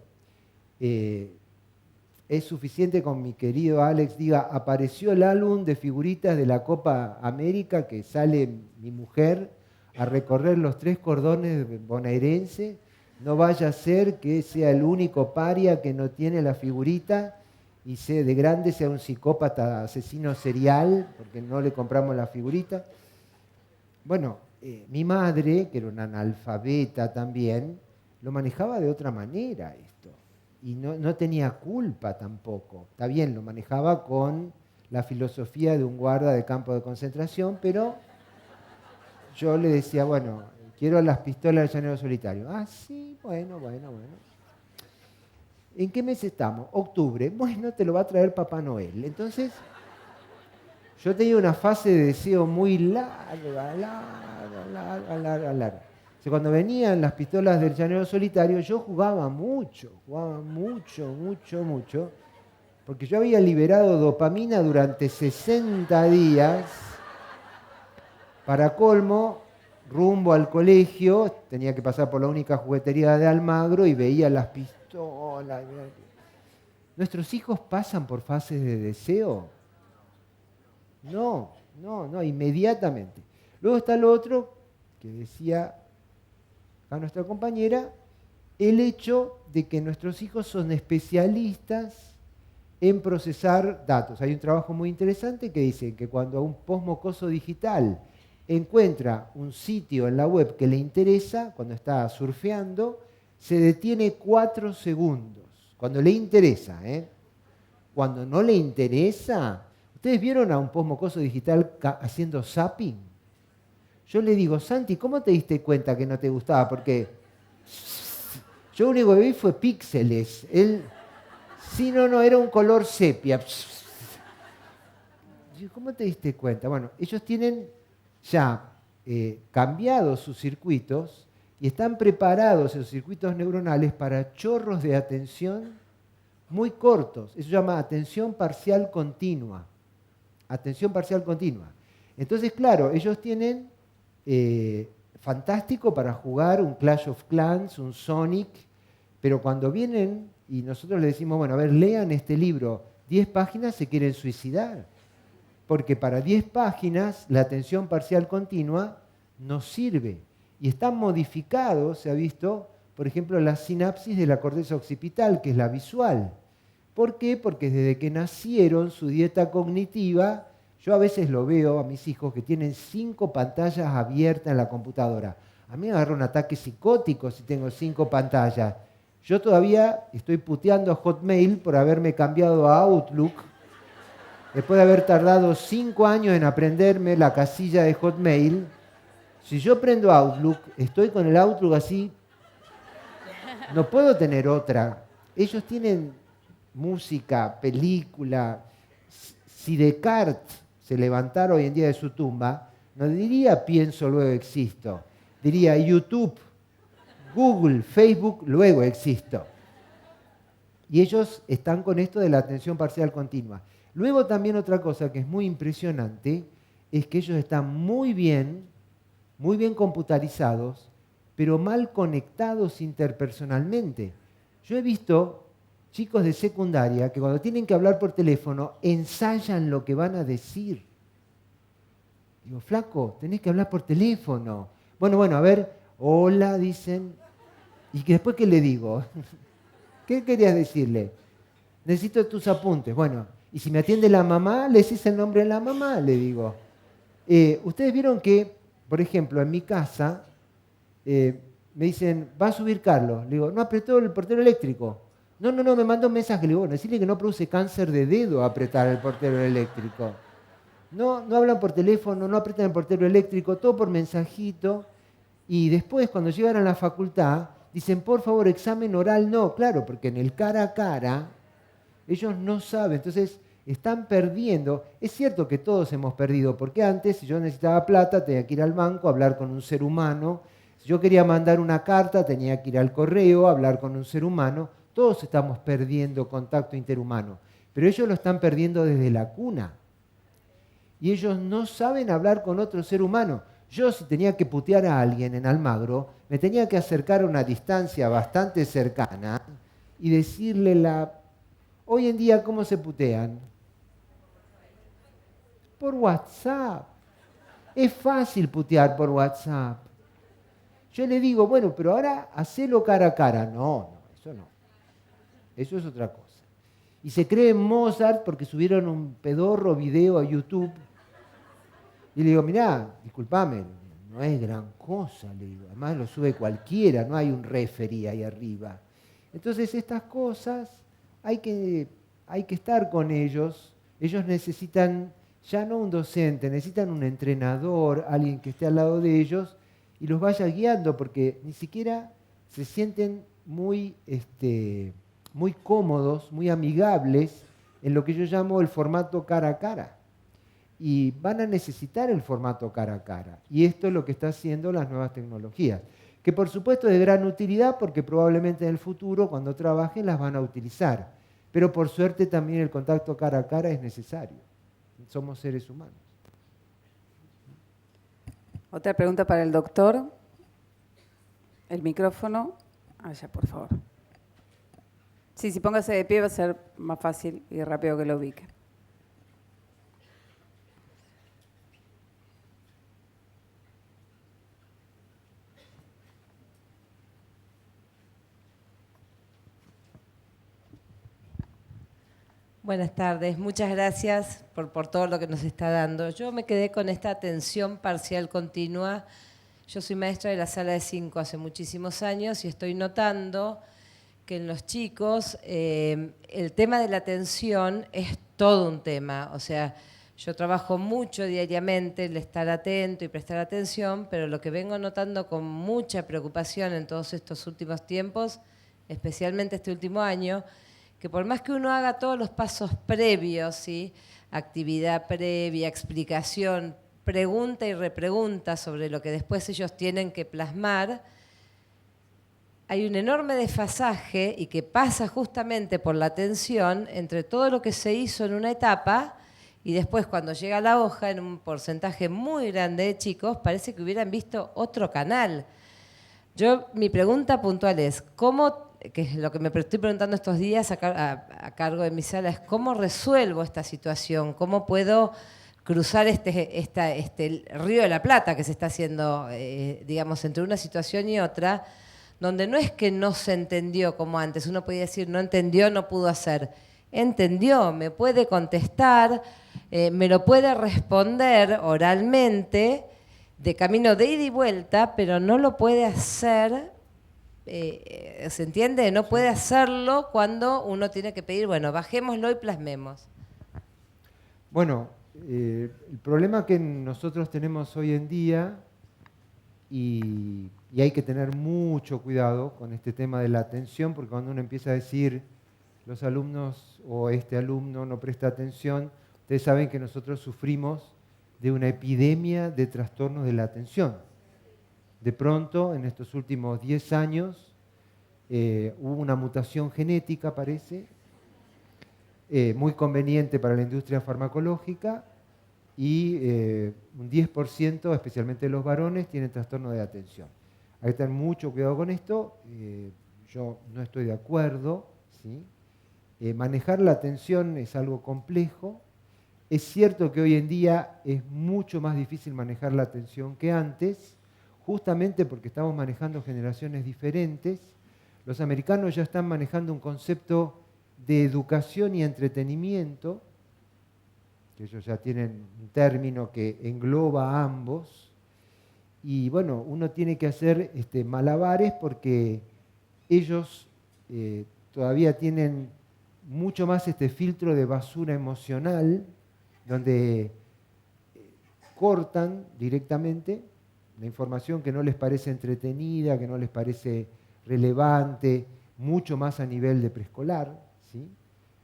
[SPEAKER 2] Es suficiente con mi querido Alex diga, apareció el álbum de figuritas de la Copa América que sale mi mujer a recorrer los 3 cordones bonaerense. No vaya a ser que sea el único paria que no tiene la figurita y de grande sea un psicópata asesino serial porque no le compramos la figurita. Bueno, mi madre, que era una analfabeta también, lo manejaba de otra manera esto. Y no tenía culpa tampoco. Está bien, lo manejaba con la filosofía de un guarda de campo de concentración, pero yo le decía, bueno, quiero las pistolas del Llanero Solitario. Ah, sí, bueno. ¿En qué mes estamos? Octubre. Bueno, te lo va a traer Papá Noel. Entonces, yo tenía una fase de deseo muy larga. O sea, cuando venían las pistolas del Llanero Solitario, yo jugaba mucho, porque yo había liberado dopamina durante 60 días. Para colmo, rumbo al colegio, tenía que pasar por la única juguetería de Almagro y veía las pistolas. ¿Nuestros hijos pasan por fases de deseo? No, inmediatamente. Luego está lo otro que decía a nuestra compañera, el hecho de que nuestros hijos son especialistas en procesar datos. Hay un trabajo muy interesante que dice que cuando un posmocoso digital encuentra un sitio en la web que le interesa, cuando está surfeando, se detiene 4 segundos. Cuando le interesa, Cuando no le interesa, ¿ustedes vieron a un posmocoso digital haciendo zapping? Yo le digo, Santi, ¿cómo te diste cuenta que no te gustaba? Porque yo lo único que vi fue píxeles. Era un color sepia. ¿Cómo te diste cuenta? Bueno, ellos tienen ya cambiado sus circuitos y están preparados esos circuitos neuronales para chorros de atención muy cortos. Eso se llama atención parcial continua. Atención parcial continua. Entonces, claro, ellos tienen fantástico para jugar un Clash of Clans, un Sonic, pero cuando vienen y nosotros les decimos, bueno, a ver, lean este libro, 10 páginas se quieren suicidar, porque para 10 páginas la atención parcial continua no sirve. Y están modificados, se ha visto, por ejemplo, la sinapsis de la corteza occipital, que es la visual. ¿Por qué? Porque desde que nacieron su dieta cognitiva. Yo a veces lo veo a mis hijos que tienen 5 pantallas abiertas en la computadora. A mí me agarra un ataque psicótico si tengo 5 pantallas. Yo todavía estoy puteando a Hotmail por haberme cambiado a Outlook, después de haber tardado 5 años en aprenderme la casilla de Hotmail. Si yo prendo Outlook, estoy con el Outlook así, no puedo tener otra. Ellos tienen música, película. Si Descartes se levantara hoy en día de su tumba, no diría pienso, luego existo. Diría YouTube, Google, Facebook, luego existo. Y ellos están con esto de la atención parcial continua. Luego también otra cosa que es muy impresionante es que ellos están muy bien computarizados pero mal conectados interpersonalmente. Yo he visto chicos de secundaria que cuando tienen que hablar por teléfono ensayan lo que van a decir. Digo, flaco, tenés que hablar por teléfono. Bueno, a ver, hola, dicen. ¿Y que después qué le digo? ¿Qué querías decirle? Necesito tus apuntes. Bueno, y si me atiende la mamá, le decís el nombre de la mamá, le digo. Ustedes vieron que, por ejemplo, en mi casa, me dicen, va a subir Carlos. Le digo, no apretó el portero eléctrico. No, me mandó un mensaje. Le digo, bueno, decirle que no produce cáncer de dedo apretar el portero eléctrico. No hablan por teléfono, no apretan el portero eléctrico, todo por mensajito. Y después, cuando llegan a la facultad, dicen, por favor, examen oral no. Claro, porque en el cara a cara, ellos no saben. Entonces, están perdiendo. Es cierto que todos hemos perdido, porque antes, si yo necesitaba plata, tenía que ir al banco, hablar con un ser humano. Si yo quería mandar una carta, tenía que ir al correo, hablar con un ser humano. Todos estamos perdiendo contacto interhumano. Pero ellos lo están perdiendo desde la cuna. Y ellos no saben hablar con otro ser humano. Yo, si tenía que putear a alguien en Almagro, me tenía que acercar a una distancia bastante cercana y decirle Hoy en día, ¿cómo se putean? Por WhatsApp. Es fácil putear por WhatsApp. Yo le digo, bueno, pero ahora hacelo cara a cara. No, eso no. Eso es otra cosa. Y se cree Mozart porque subieron un pedorro video a YouTube. Y le digo, mirá, discúlpame, no es gran cosa, le digo. Además lo sube cualquiera, no hay un referee ahí arriba. Entonces estas cosas hay que estar con ellos. Ellos necesitan ya no un docente, necesitan un entrenador, alguien que esté al lado de ellos y los vaya guiando, porque ni siquiera se sienten muy cómodos, muy amigables en lo que yo llamo el formato cara a cara. Y van a necesitar el formato cara a cara. Y esto es lo que está haciendo las nuevas tecnologías, que por supuesto es de gran utilidad porque probablemente en el futuro, cuando trabajen, las van a utilizar. Pero por suerte también el contacto cara a cara es necesario. Somos seres humanos.
[SPEAKER 1] Otra pregunta para el doctor. El micrófono. Allá, por favor. Sí, si póngase de pie va a ser más fácil y rápido que lo ubique.
[SPEAKER 11] Buenas tardes, muchas gracias por todo lo que nos está dando. Yo me quedé con esta atención parcial continua. Yo soy maestra de la sala de 5 hace muchísimos años y estoy notando que en los chicos el tema de la atención es todo un tema. O sea, yo trabajo mucho diariamente el estar atento y prestar atención, pero lo que vengo notando con mucha preocupación en todos estos últimos tiempos, especialmente este último año, que por más que uno haga todos los pasos previos, ¿sí? Actividad previa, explicación, pregunta y repregunta sobre lo que después ellos tienen que plasmar, hay un enorme desfasaje y que pasa justamente por la atención entre todo lo que se hizo en una etapa y después cuando llega la hoja, en un porcentaje muy grande de chicos, parece que hubieran visto otro canal. Mi pregunta puntual es, ¿cómo, que es lo que me estoy preguntando estos días a cargo de mi sala, es cómo resuelvo esta situación? ¿Cómo puedo cruzar este río de la Plata que se está haciendo, digamos, entre una situación y otra, donde no es que no se entendió como antes, uno podía decir no entendió, no pudo hacer. Entendió, me puede contestar, me lo puede responder oralmente, de camino de ida y vuelta, pero no lo puede hacer, ¿se entiende? No puede hacerlo cuando uno tiene que pedir, bueno, bajémoslo y plasmemos.
[SPEAKER 2] Bueno, el problema que nosotros tenemos hoy en día, y hay que tener mucho cuidado con este tema de la atención, porque cuando uno empieza a decir los alumnos o este alumno no presta atención, ustedes saben que nosotros sufrimos de una epidemia de trastornos de la atención. De pronto, en estos últimos 10 años, hubo una mutación genética, parece, muy conveniente para la industria farmacológica, y un 10%, especialmente los varones, tienen trastorno de atención. Hay que tener mucho cuidado con esto. Yo no estoy de acuerdo, ¿sí? Manejar la atención es algo complejo. Es cierto que hoy en día es mucho más difícil manejar la atención que antes, justamente porque estamos manejando generaciones diferentes. Los americanos ya están manejando un concepto de educación y entretenimiento, que ellos ya tienen un término que engloba a ambos. Y bueno, uno tiene que hacer malabares porque ellos todavía tienen mucho más este filtro de basura emocional, donde cortan directamente la información que no les parece entretenida, que no les parece relevante, mucho más a nivel de preescolar, ¿sí?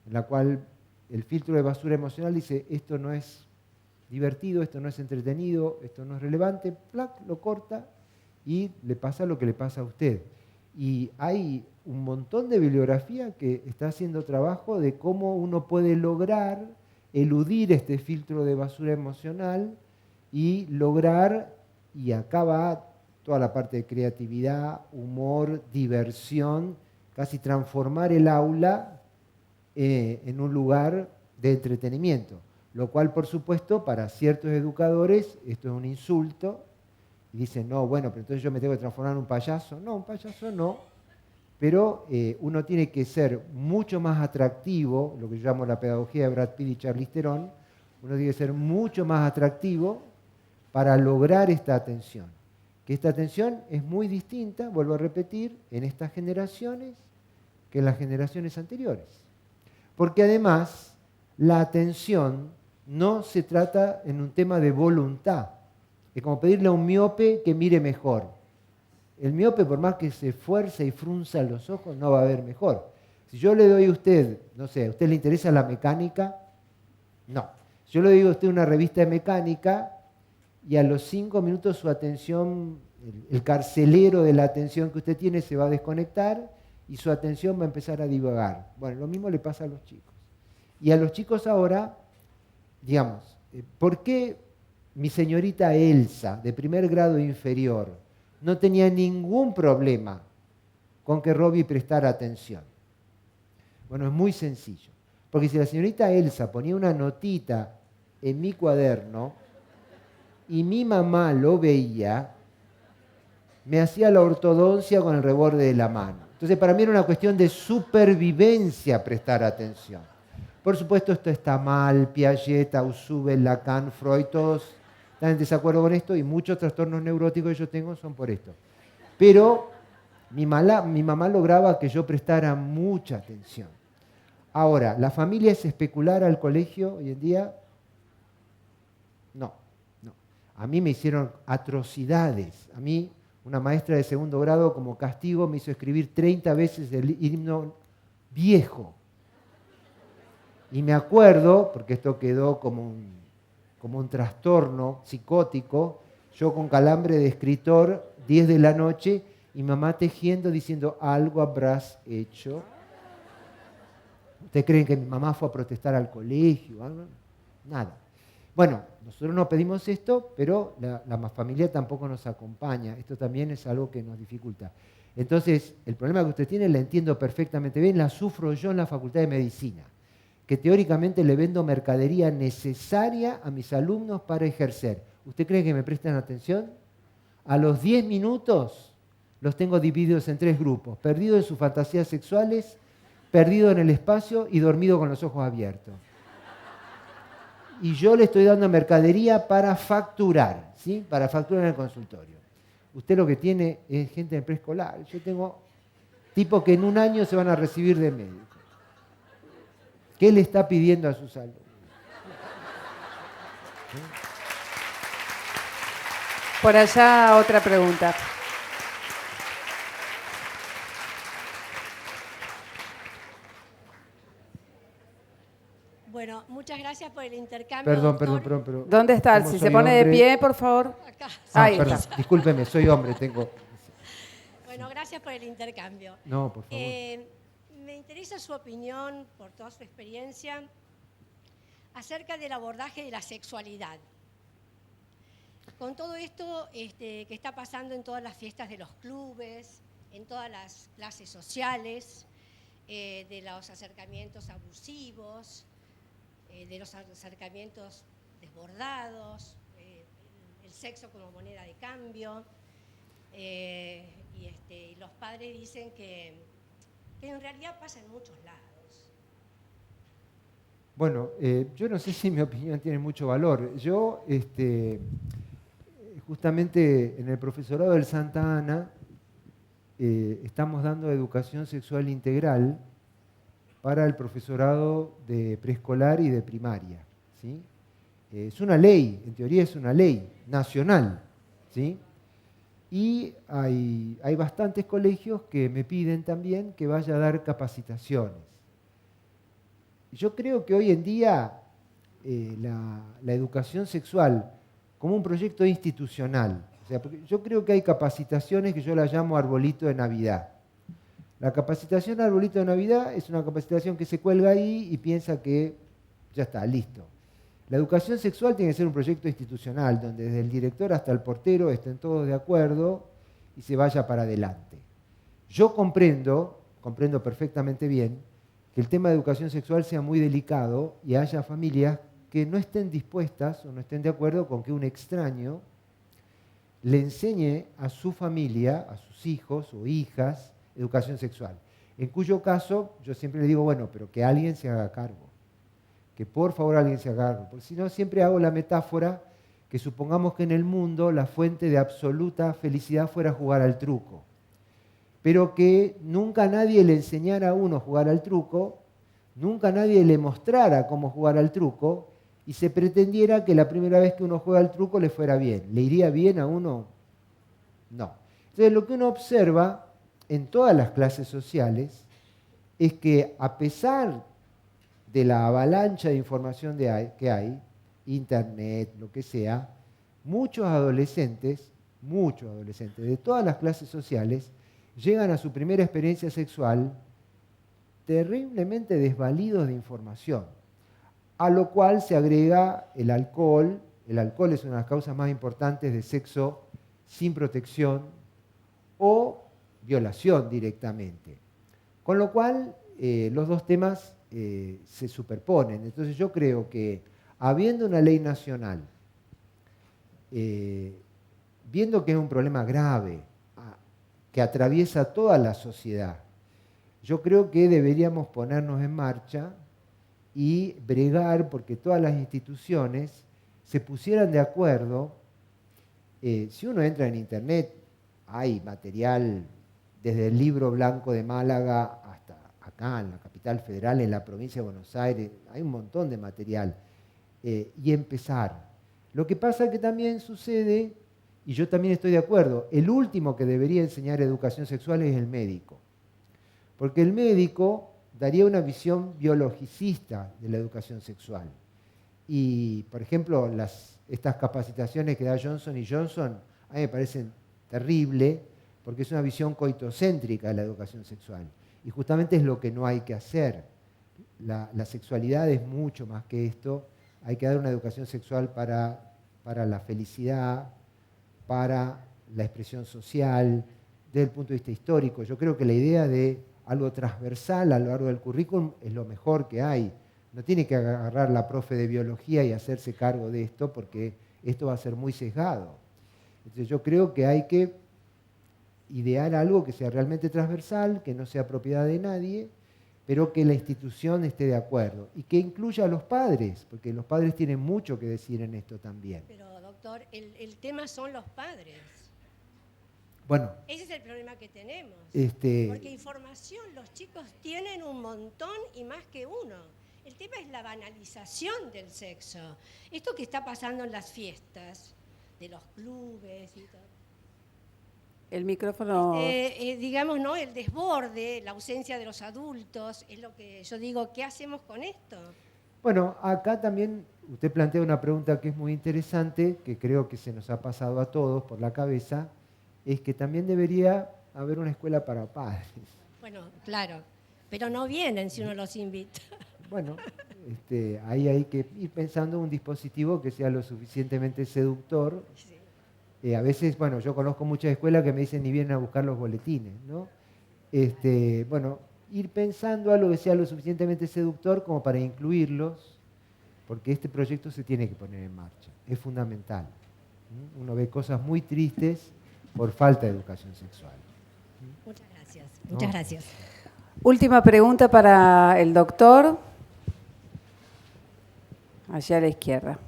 [SPEAKER 2] En la cual el filtro de basura emocional dice, esto no es divertido, esto no es entretenido, esto no es relevante, ¡plac!, lo corta y le pasa lo que le pasa a usted. Y hay un montón de bibliografía que está haciendo trabajo de cómo uno puede lograr eludir este filtro de basura emocional y lograr, y acá va toda la parte de creatividad, humor, diversión, casi transformar el aula en un lugar de entretenimiento. Lo cual, por supuesto, para ciertos educadores esto es un insulto. Y dicen, no, bueno, pero entonces yo me tengo que transformar en un payaso. No, un payaso no. Pero uno tiene que ser mucho más atractivo, lo que yo llamo la pedagogía de Brad Pitt y Charlize Theron. Uno tiene que ser mucho más atractivo para lograr esta atención. Que esta atención es muy distinta, vuelvo a repetir, en estas generaciones que en las generaciones anteriores. Porque además, la atención no se trata en un tema de voluntad. Es como pedirle a un miope que mire mejor. El miope, por más que se esfuerce y frunza los ojos, no va a ver mejor. Si yo le doy a usted, no sé, ¿a usted le interesa la mecánica? No. Si yo le doy a usted una revista de mecánica y a los 5 minutos su atención, el carcelero de la atención que usted tiene se va a desconectar y su atención va a empezar a divagar. Bueno, lo mismo le pasa a los chicos. Y a los chicos ahora, digamos, ¿por qué mi señorita Elsa, de primer grado inferior, no tenía ningún problema con que Robbie prestara atención? Bueno, es muy sencillo. Porque si la señorita Elsa ponía una notita en mi cuaderno y mi mamá lo veía, me hacía la ortodoncia con el reborde de la mano. Entonces, para mí era una cuestión de supervivencia prestar atención. Por supuesto, esto está mal. Piaget, Ausubel, Lacan, Freud, todos están en desacuerdo con esto y muchos trastornos neuróticos que yo tengo son por esto. Pero mi mamá lograba que yo prestara mucha atención. Ahora, ¿la familia es especular al colegio hoy en día? No, no. A mí me hicieron atrocidades. A mí, una maestra de segundo grado, como castigo, me hizo escribir 30 veces el himno viejo. Y me acuerdo, porque esto quedó como un trastorno psicótico, yo con calambre de escritor, 10 de la noche, y mamá tejiendo, diciendo, algo habrás hecho. ¿Ustedes creen que mi mamá fue a protestar al colegio? Nada. Bueno, nosotros no pedimos esto, pero la familia tampoco nos acompaña. Esto también es algo que nos dificulta. Entonces, el problema que usted tiene, la entiendo perfectamente bien, la sufro yo en la Facultad de Medicina, que teóricamente le vendo mercadería necesaria a mis alumnos para ejercer. ¿Usted cree que me prestan atención? A los 10 minutos los tengo divididos en 3 grupos: perdido en sus fantasías sexuales, perdido en el espacio y dormido con los ojos abiertos. Y yo le estoy dando mercadería para facturar, ¿sí? Para facturar en el consultorio. Usted lo que tiene es gente de preescolar. Yo tengo tipos que en un año se van a recibir de médico. ¿Qué le está pidiendo a sus alumnos?
[SPEAKER 1] Por allá otra pregunta.
[SPEAKER 12] Bueno, muchas gracias por el intercambio.
[SPEAKER 2] Perdón.
[SPEAKER 1] ¿Dónde está? Si se pone de pie, por favor.
[SPEAKER 12] Acá.
[SPEAKER 1] Ahí
[SPEAKER 2] perdón,
[SPEAKER 1] está.
[SPEAKER 2] Discúlpeme, soy hombre, tengo...
[SPEAKER 12] Bueno, gracias por el intercambio.
[SPEAKER 2] No, por favor.
[SPEAKER 12] Me interesa su opinión, por toda su experiencia, acerca del abordaje de la sexualidad. con todo esto que está pasando en todas las fiestas de los clubes, en todas las clases sociales, de los acercamientos abusivos, de los acercamientos desbordados, el sexo como moneda de cambio, y los padres dicen que en realidad pasa en muchos lados.
[SPEAKER 2] Bueno, yo no sé si mi opinión tiene mucho valor. Yo, justamente en el profesorado del Santa Ana, estamos dando educación sexual integral para el profesorado de preescolar y de primaria, ¿sí? Es una ley, en teoría es una ley nacional, ¿sí? Y hay bastantes colegios que me piden también que vaya a dar capacitaciones. Yo creo que hoy en día la educación sexual como un proyecto institucional, o sea, porque yo creo que hay capacitaciones que yo las llamo arbolito de Navidad. La capacitación arbolito de Navidad es una capacitación que se cuelga ahí y piensa que ya está, listo. La educación sexual tiene que ser un proyecto institucional, donde desde el director hasta el portero estén todos de acuerdo y se vaya para adelante. Yo comprendo perfectamente bien que el tema de educación sexual sea muy delicado y haya familias que no estén dispuestas o no estén de acuerdo con que un extraño le enseñe a su familia, a sus hijos o hijas, educación sexual. En cuyo caso, yo siempre le digo, bueno, pero que alguien se haga cargo. Que por favor alguien se haga cargo. Porque si no, siempre hago la metáfora que supongamos que en el mundo la fuente de absoluta felicidad fuera jugar al truco. Pero que nunca nadie le enseñara a uno a jugar al truco, nunca nadie le mostrara cómo jugar al truco, y se pretendiera que la primera vez que uno juega al truco le fuera bien. ¿Le iría bien a uno? No. Entonces lo que uno observa en todas las clases sociales es que a pesar de la avalancha de información que hay, internet, lo que sea, muchos adolescentes de todas las clases sociales llegan a su primera experiencia sexual terriblemente desvalidos de información, a lo cual se agrega el alcohol. El alcohol es una de las causas más importantes de sexo sin protección o violación directamente. Con lo cual, los dos temas se superponen. Entonces yo creo que, habiendo una ley nacional, viendo que es un problema grave, que atraviesa toda la sociedad, yo creo que deberíamos ponernos en marcha y bregar porque todas las instituciones se pusieran de acuerdo. Si uno entra en internet, hay material desde el Libro Blanco de Málaga hasta acá, en la capital federal, en la provincia de Buenos Aires, hay un montón de material. Y empezar. Lo que pasa es que también sucede, y yo también estoy de acuerdo, el último que debería enseñar educación sexual es el médico. Porque el médico daría una visión biologicista de la educación sexual. Y, por ejemplo, estas capacitaciones que da Johnson & Johnson a mí me parecen terribles porque es una visión coitocéntrica de la educación sexual. Y justamente es lo que no hay que hacer. La sexualidad es mucho más que esto. Hay que dar una educación sexual para la felicidad, para la expresión social, desde el punto de vista histórico. Yo creo que la idea de algo transversal a lo largo del currículum es lo mejor que hay. No tiene que agarrar la profe de biología y hacerse cargo de esto porque esto va a ser muy sesgado. Entonces yo creo que hay que idear algo que sea realmente transversal, que no sea propiedad de nadie, pero que la institución esté de acuerdo y que incluya a los padres, porque los padres tienen mucho que decir en esto también.
[SPEAKER 12] Pero, doctor, el tema son los padres.
[SPEAKER 2] Bueno.
[SPEAKER 12] Ese es el problema que tenemos. Porque información los chicos tienen un montón y más que uno. El tema es la banalización del sexo. Esto que está pasando en las fiestas, de los clubes y todo.
[SPEAKER 1] El micrófono.
[SPEAKER 12] Digamos, ¿no? El desborde, la ausencia de los adultos, es lo que yo digo, ¿qué hacemos con esto?
[SPEAKER 2] Bueno, acá también usted plantea una pregunta que es muy interesante, que creo que se nos ha pasado a todos por la cabeza, es que también debería haber una escuela para padres.
[SPEAKER 12] Bueno, claro, pero no vienen si uno los invita.
[SPEAKER 2] Bueno, ahí hay que ir pensando un dispositivo que sea lo suficientemente seductor A veces, bueno, yo conozco muchas escuelas que me dicen ni vienen a buscar los boletines, ¿no? Bueno, ir pensando algo que sea lo suficientemente seductor como para incluirlos, porque este proyecto se tiene que poner en marcha, es fundamental. Uno ve cosas muy tristes por falta de educación sexual.
[SPEAKER 12] Muchas gracias. Muchas gracias.
[SPEAKER 1] Última pregunta para el doctor. Allá a la izquierda.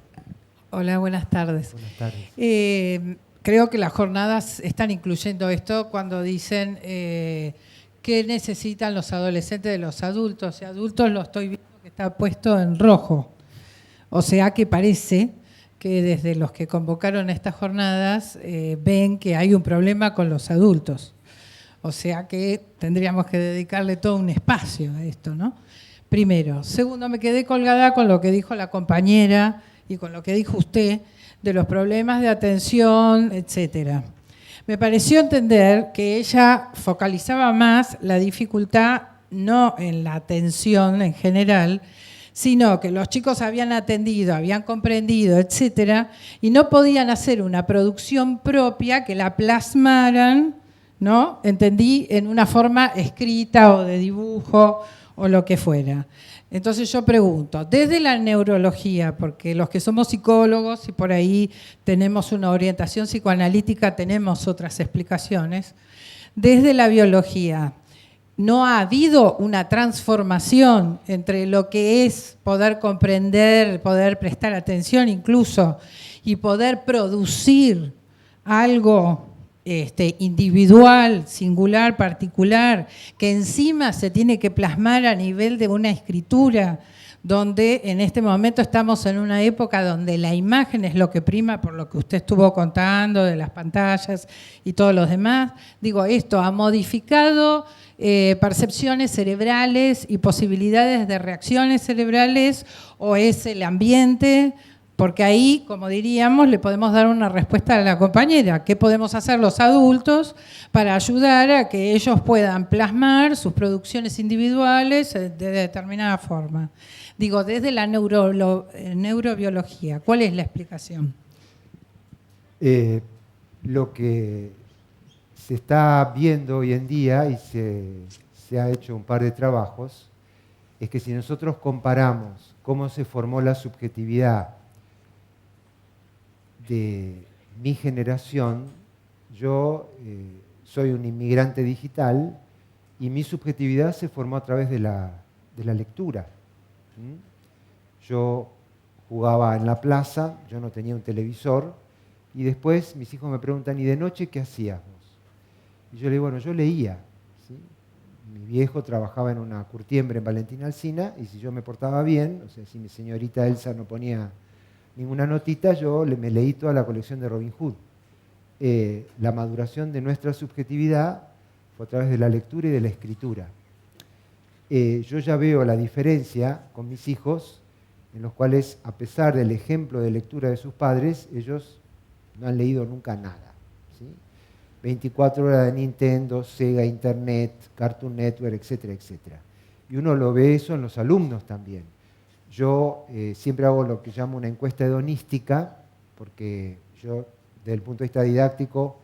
[SPEAKER 13] Hola, buenas tardes.
[SPEAKER 2] Buenas tardes.
[SPEAKER 13] Creo que las jornadas están incluyendo esto cuando dicen qué necesitan los adolescentes de los adultos. Y adultos lo estoy viendo que está puesto en rojo. O sea que parece que desde los que convocaron estas jornadas ven que hay un problema con los adultos. O sea que tendríamos que dedicarle todo un espacio a esto, ¿no? Primero. Segundo, me quedé colgada con lo que dijo la compañera y con lo que dijo usted de los problemas de atención, etcétera. Me pareció entender que ella focalizaba más la dificultad no en la atención en general, sino que los chicos habían atendido, habían comprendido, etcétera, y no podían hacer una producción propia que la plasmaran, ¿no? Entendí, en una forma escrita o de dibujo o lo que fuera. Entonces yo pregunto, desde la neurología, porque los que somos psicólogos y por ahí tenemos una orientación psicoanalítica, tenemos otras explicaciones, desde la biología, ¿no ha habido una transformación entre lo que es poder comprender, poder prestar atención incluso y poder producir algo individual, singular, particular, que encima se tiene que plasmar a nivel de una escritura, donde en este momento estamos en una época donde la imagen es lo que prima, por lo que usted estuvo contando de las pantallas y todos los demás? Digo, esto ha modificado percepciones cerebrales y posibilidades de reacciones cerebrales, o es el ambiente. Porque ahí, como diríamos, le podemos dar una respuesta a la compañera. ¿Qué podemos hacer los adultos para ayudar a que ellos puedan plasmar sus producciones individuales de determinada forma? Digo, desde la neurobiología, ¿cuál es la explicación?
[SPEAKER 2] Lo que se está viendo hoy en día, y se ha hecho un par de trabajos, es que si nosotros comparamos cómo se formó la subjetividad de mi generación, yo soy un inmigrante digital y mi subjetividad se formó a través de la lectura. Yo jugaba en la plaza, yo no tenía un televisor, y después mis hijos me preguntan, ¿y de noche qué hacíamos? Y yo le digo, bueno, yo leía, ¿sí? Mi viejo trabajaba en una curtiembre en Valentín Alsina, y si yo me portaba bien, o sea, si mi señorita Elsa no ponía ninguna notita, yo me leí toda la colección de Robin Hood. La maduración de nuestra subjetividad fue a través de la lectura y de la escritura. Yo ya veo la diferencia con mis hijos, en los cuales, a pesar del ejemplo de lectura de sus padres, ellos no han leído nunca nada, ¿sí? 24 horas de Nintendo, Sega, Internet, Cartoon Network, etcétera, etcétera. Y uno lo ve eso en los alumnos también. Yo siempre hago lo que llamo una encuesta hedonística, porque yo, desde el punto de vista didáctico,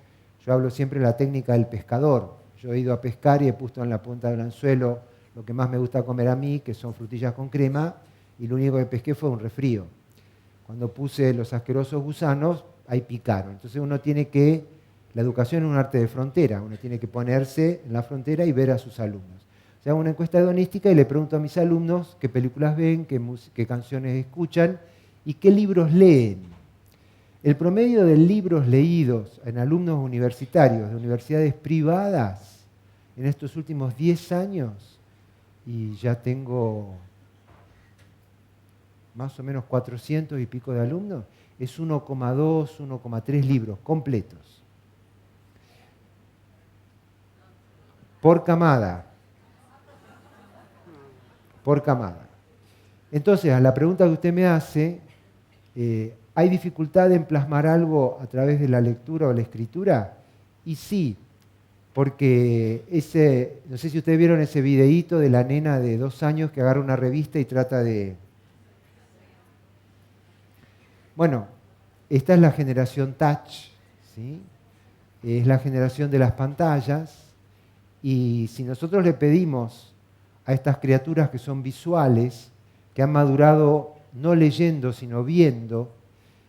[SPEAKER 2] yo hablo siempre de la técnica del pescador. Yo he ido a pescar y he puesto en la punta del anzuelo lo que más me gusta comer a mí, que son frutillas con crema, y lo único que pesqué fue un refrío. Cuando puse los asquerosos gusanos, ahí picaron. Entonces uno tiene que, la educación es un arte de frontera, uno tiene que ponerse en la frontera y ver a sus alumnos. O sea, hago una encuesta hedonística y le pregunto a mis alumnos qué películas ven, qué canciones escuchan y qué libros leen. El promedio de libros leídos en alumnos universitarios de universidades privadas en estos últimos 10 años, y ya tengo más o menos 400 y pico de alumnos, es 1,2, 1,3 libros completos. Por camada. Por camada. Entonces, a la pregunta que usted me hace, ¿hay dificultad en plasmar algo a través de la lectura o la escritura? Y sí, porque no sé si ustedes vieron ese videíto de la nena de 2 años que agarra una revista y trata de... Bueno, esta es la generación touch, ¿sí? Es la generación de las pantallas, y si nosotros le pedimos a estas criaturas que son visuales, que han madurado no leyendo sino viendo,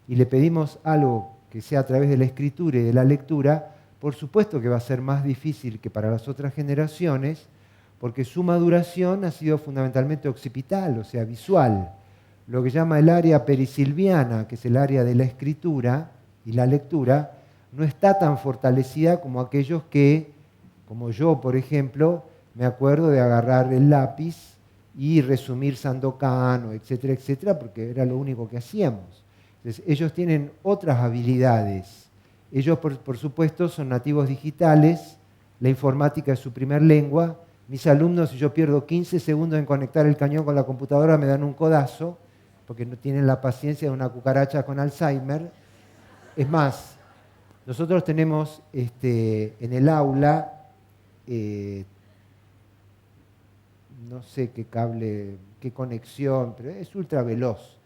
[SPEAKER 2] y le pedimos algo que sea a través de la escritura y de la lectura, por supuesto que va a ser más difícil que para las otras generaciones, porque su maduración ha sido fundamentalmente occipital, o sea, visual. Lo que llama el área perisilviana, que es el área de la escritura y la lectura, no está tan fortalecida como aquellos que, como yo, por ejemplo, me acuerdo de agarrar el lápiz y resumir Sandokan, etcétera, etcétera, porque era lo único que hacíamos. Entonces, ellos tienen otras habilidades. Ellos, por supuesto, son nativos digitales, la informática es su primer lengua. Mis alumnos, si yo pierdo 15 segundos en conectar el cañón con la computadora, me dan un codazo, porque no tienen la paciencia de una cucaracha con Alzheimer. Es más, nosotros tenemos en el aula, no sé qué cable, qué conexión, pero es ultra veloz.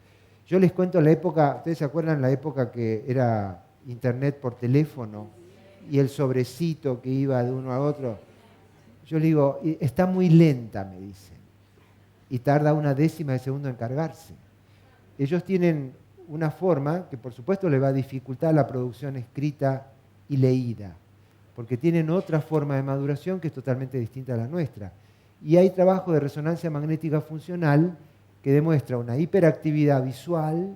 [SPEAKER 2] Yo les cuento la época, ¿ustedes se acuerdan la época que era internet por teléfono y el sobrecito que iba de uno a otro? Yo le digo, está muy lenta, me dicen, y tarda una décima de segundo en cargarse. Ellos tienen una forma que por supuesto le va a dificultar la producción escrita y leída, porque tienen otra forma de maduración que es totalmente distinta a la nuestra. Y hay trabajo de resonancia magnética funcional que demuestra una hiperactividad visual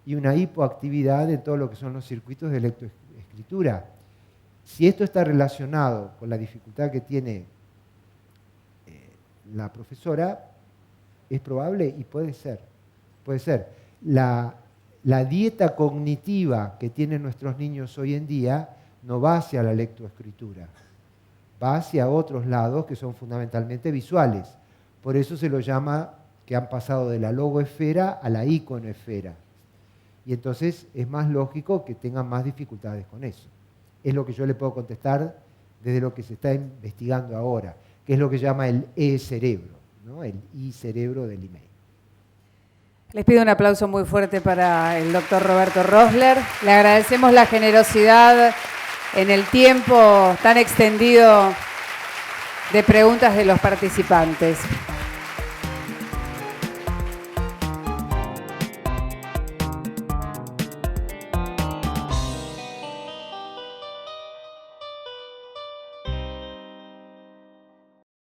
[SPEAKER 2] y una hipoactividad en todo lo que son los circuitos de lectoescritura. Si esto está relacionado con la dificultad que tiene la profesora, es probable y puede ser. Puede ser. La dieta cognitiva que tienen nuestros niños hoy en día no va hacia la lectoescritura, va hacia otros lados que son fundamentalmente visuales. Por eso se lo llama que han pasado de la logoesfera a la iconoesfera. Y entonces es más lógico que tengan más dificultades con eso. Es lo que yo le puedo contestar desde lo que se está investigando ahora, que es lo que llama el e-cerebro, ¿no? El i-cerebro del email.
[SPEAKER 1] Les pido un aplauso muy fuerte para el doctor Roberto Rosler. Le agradecemos la generosidad en el tiempo tan extendido de preguntas de los participantes.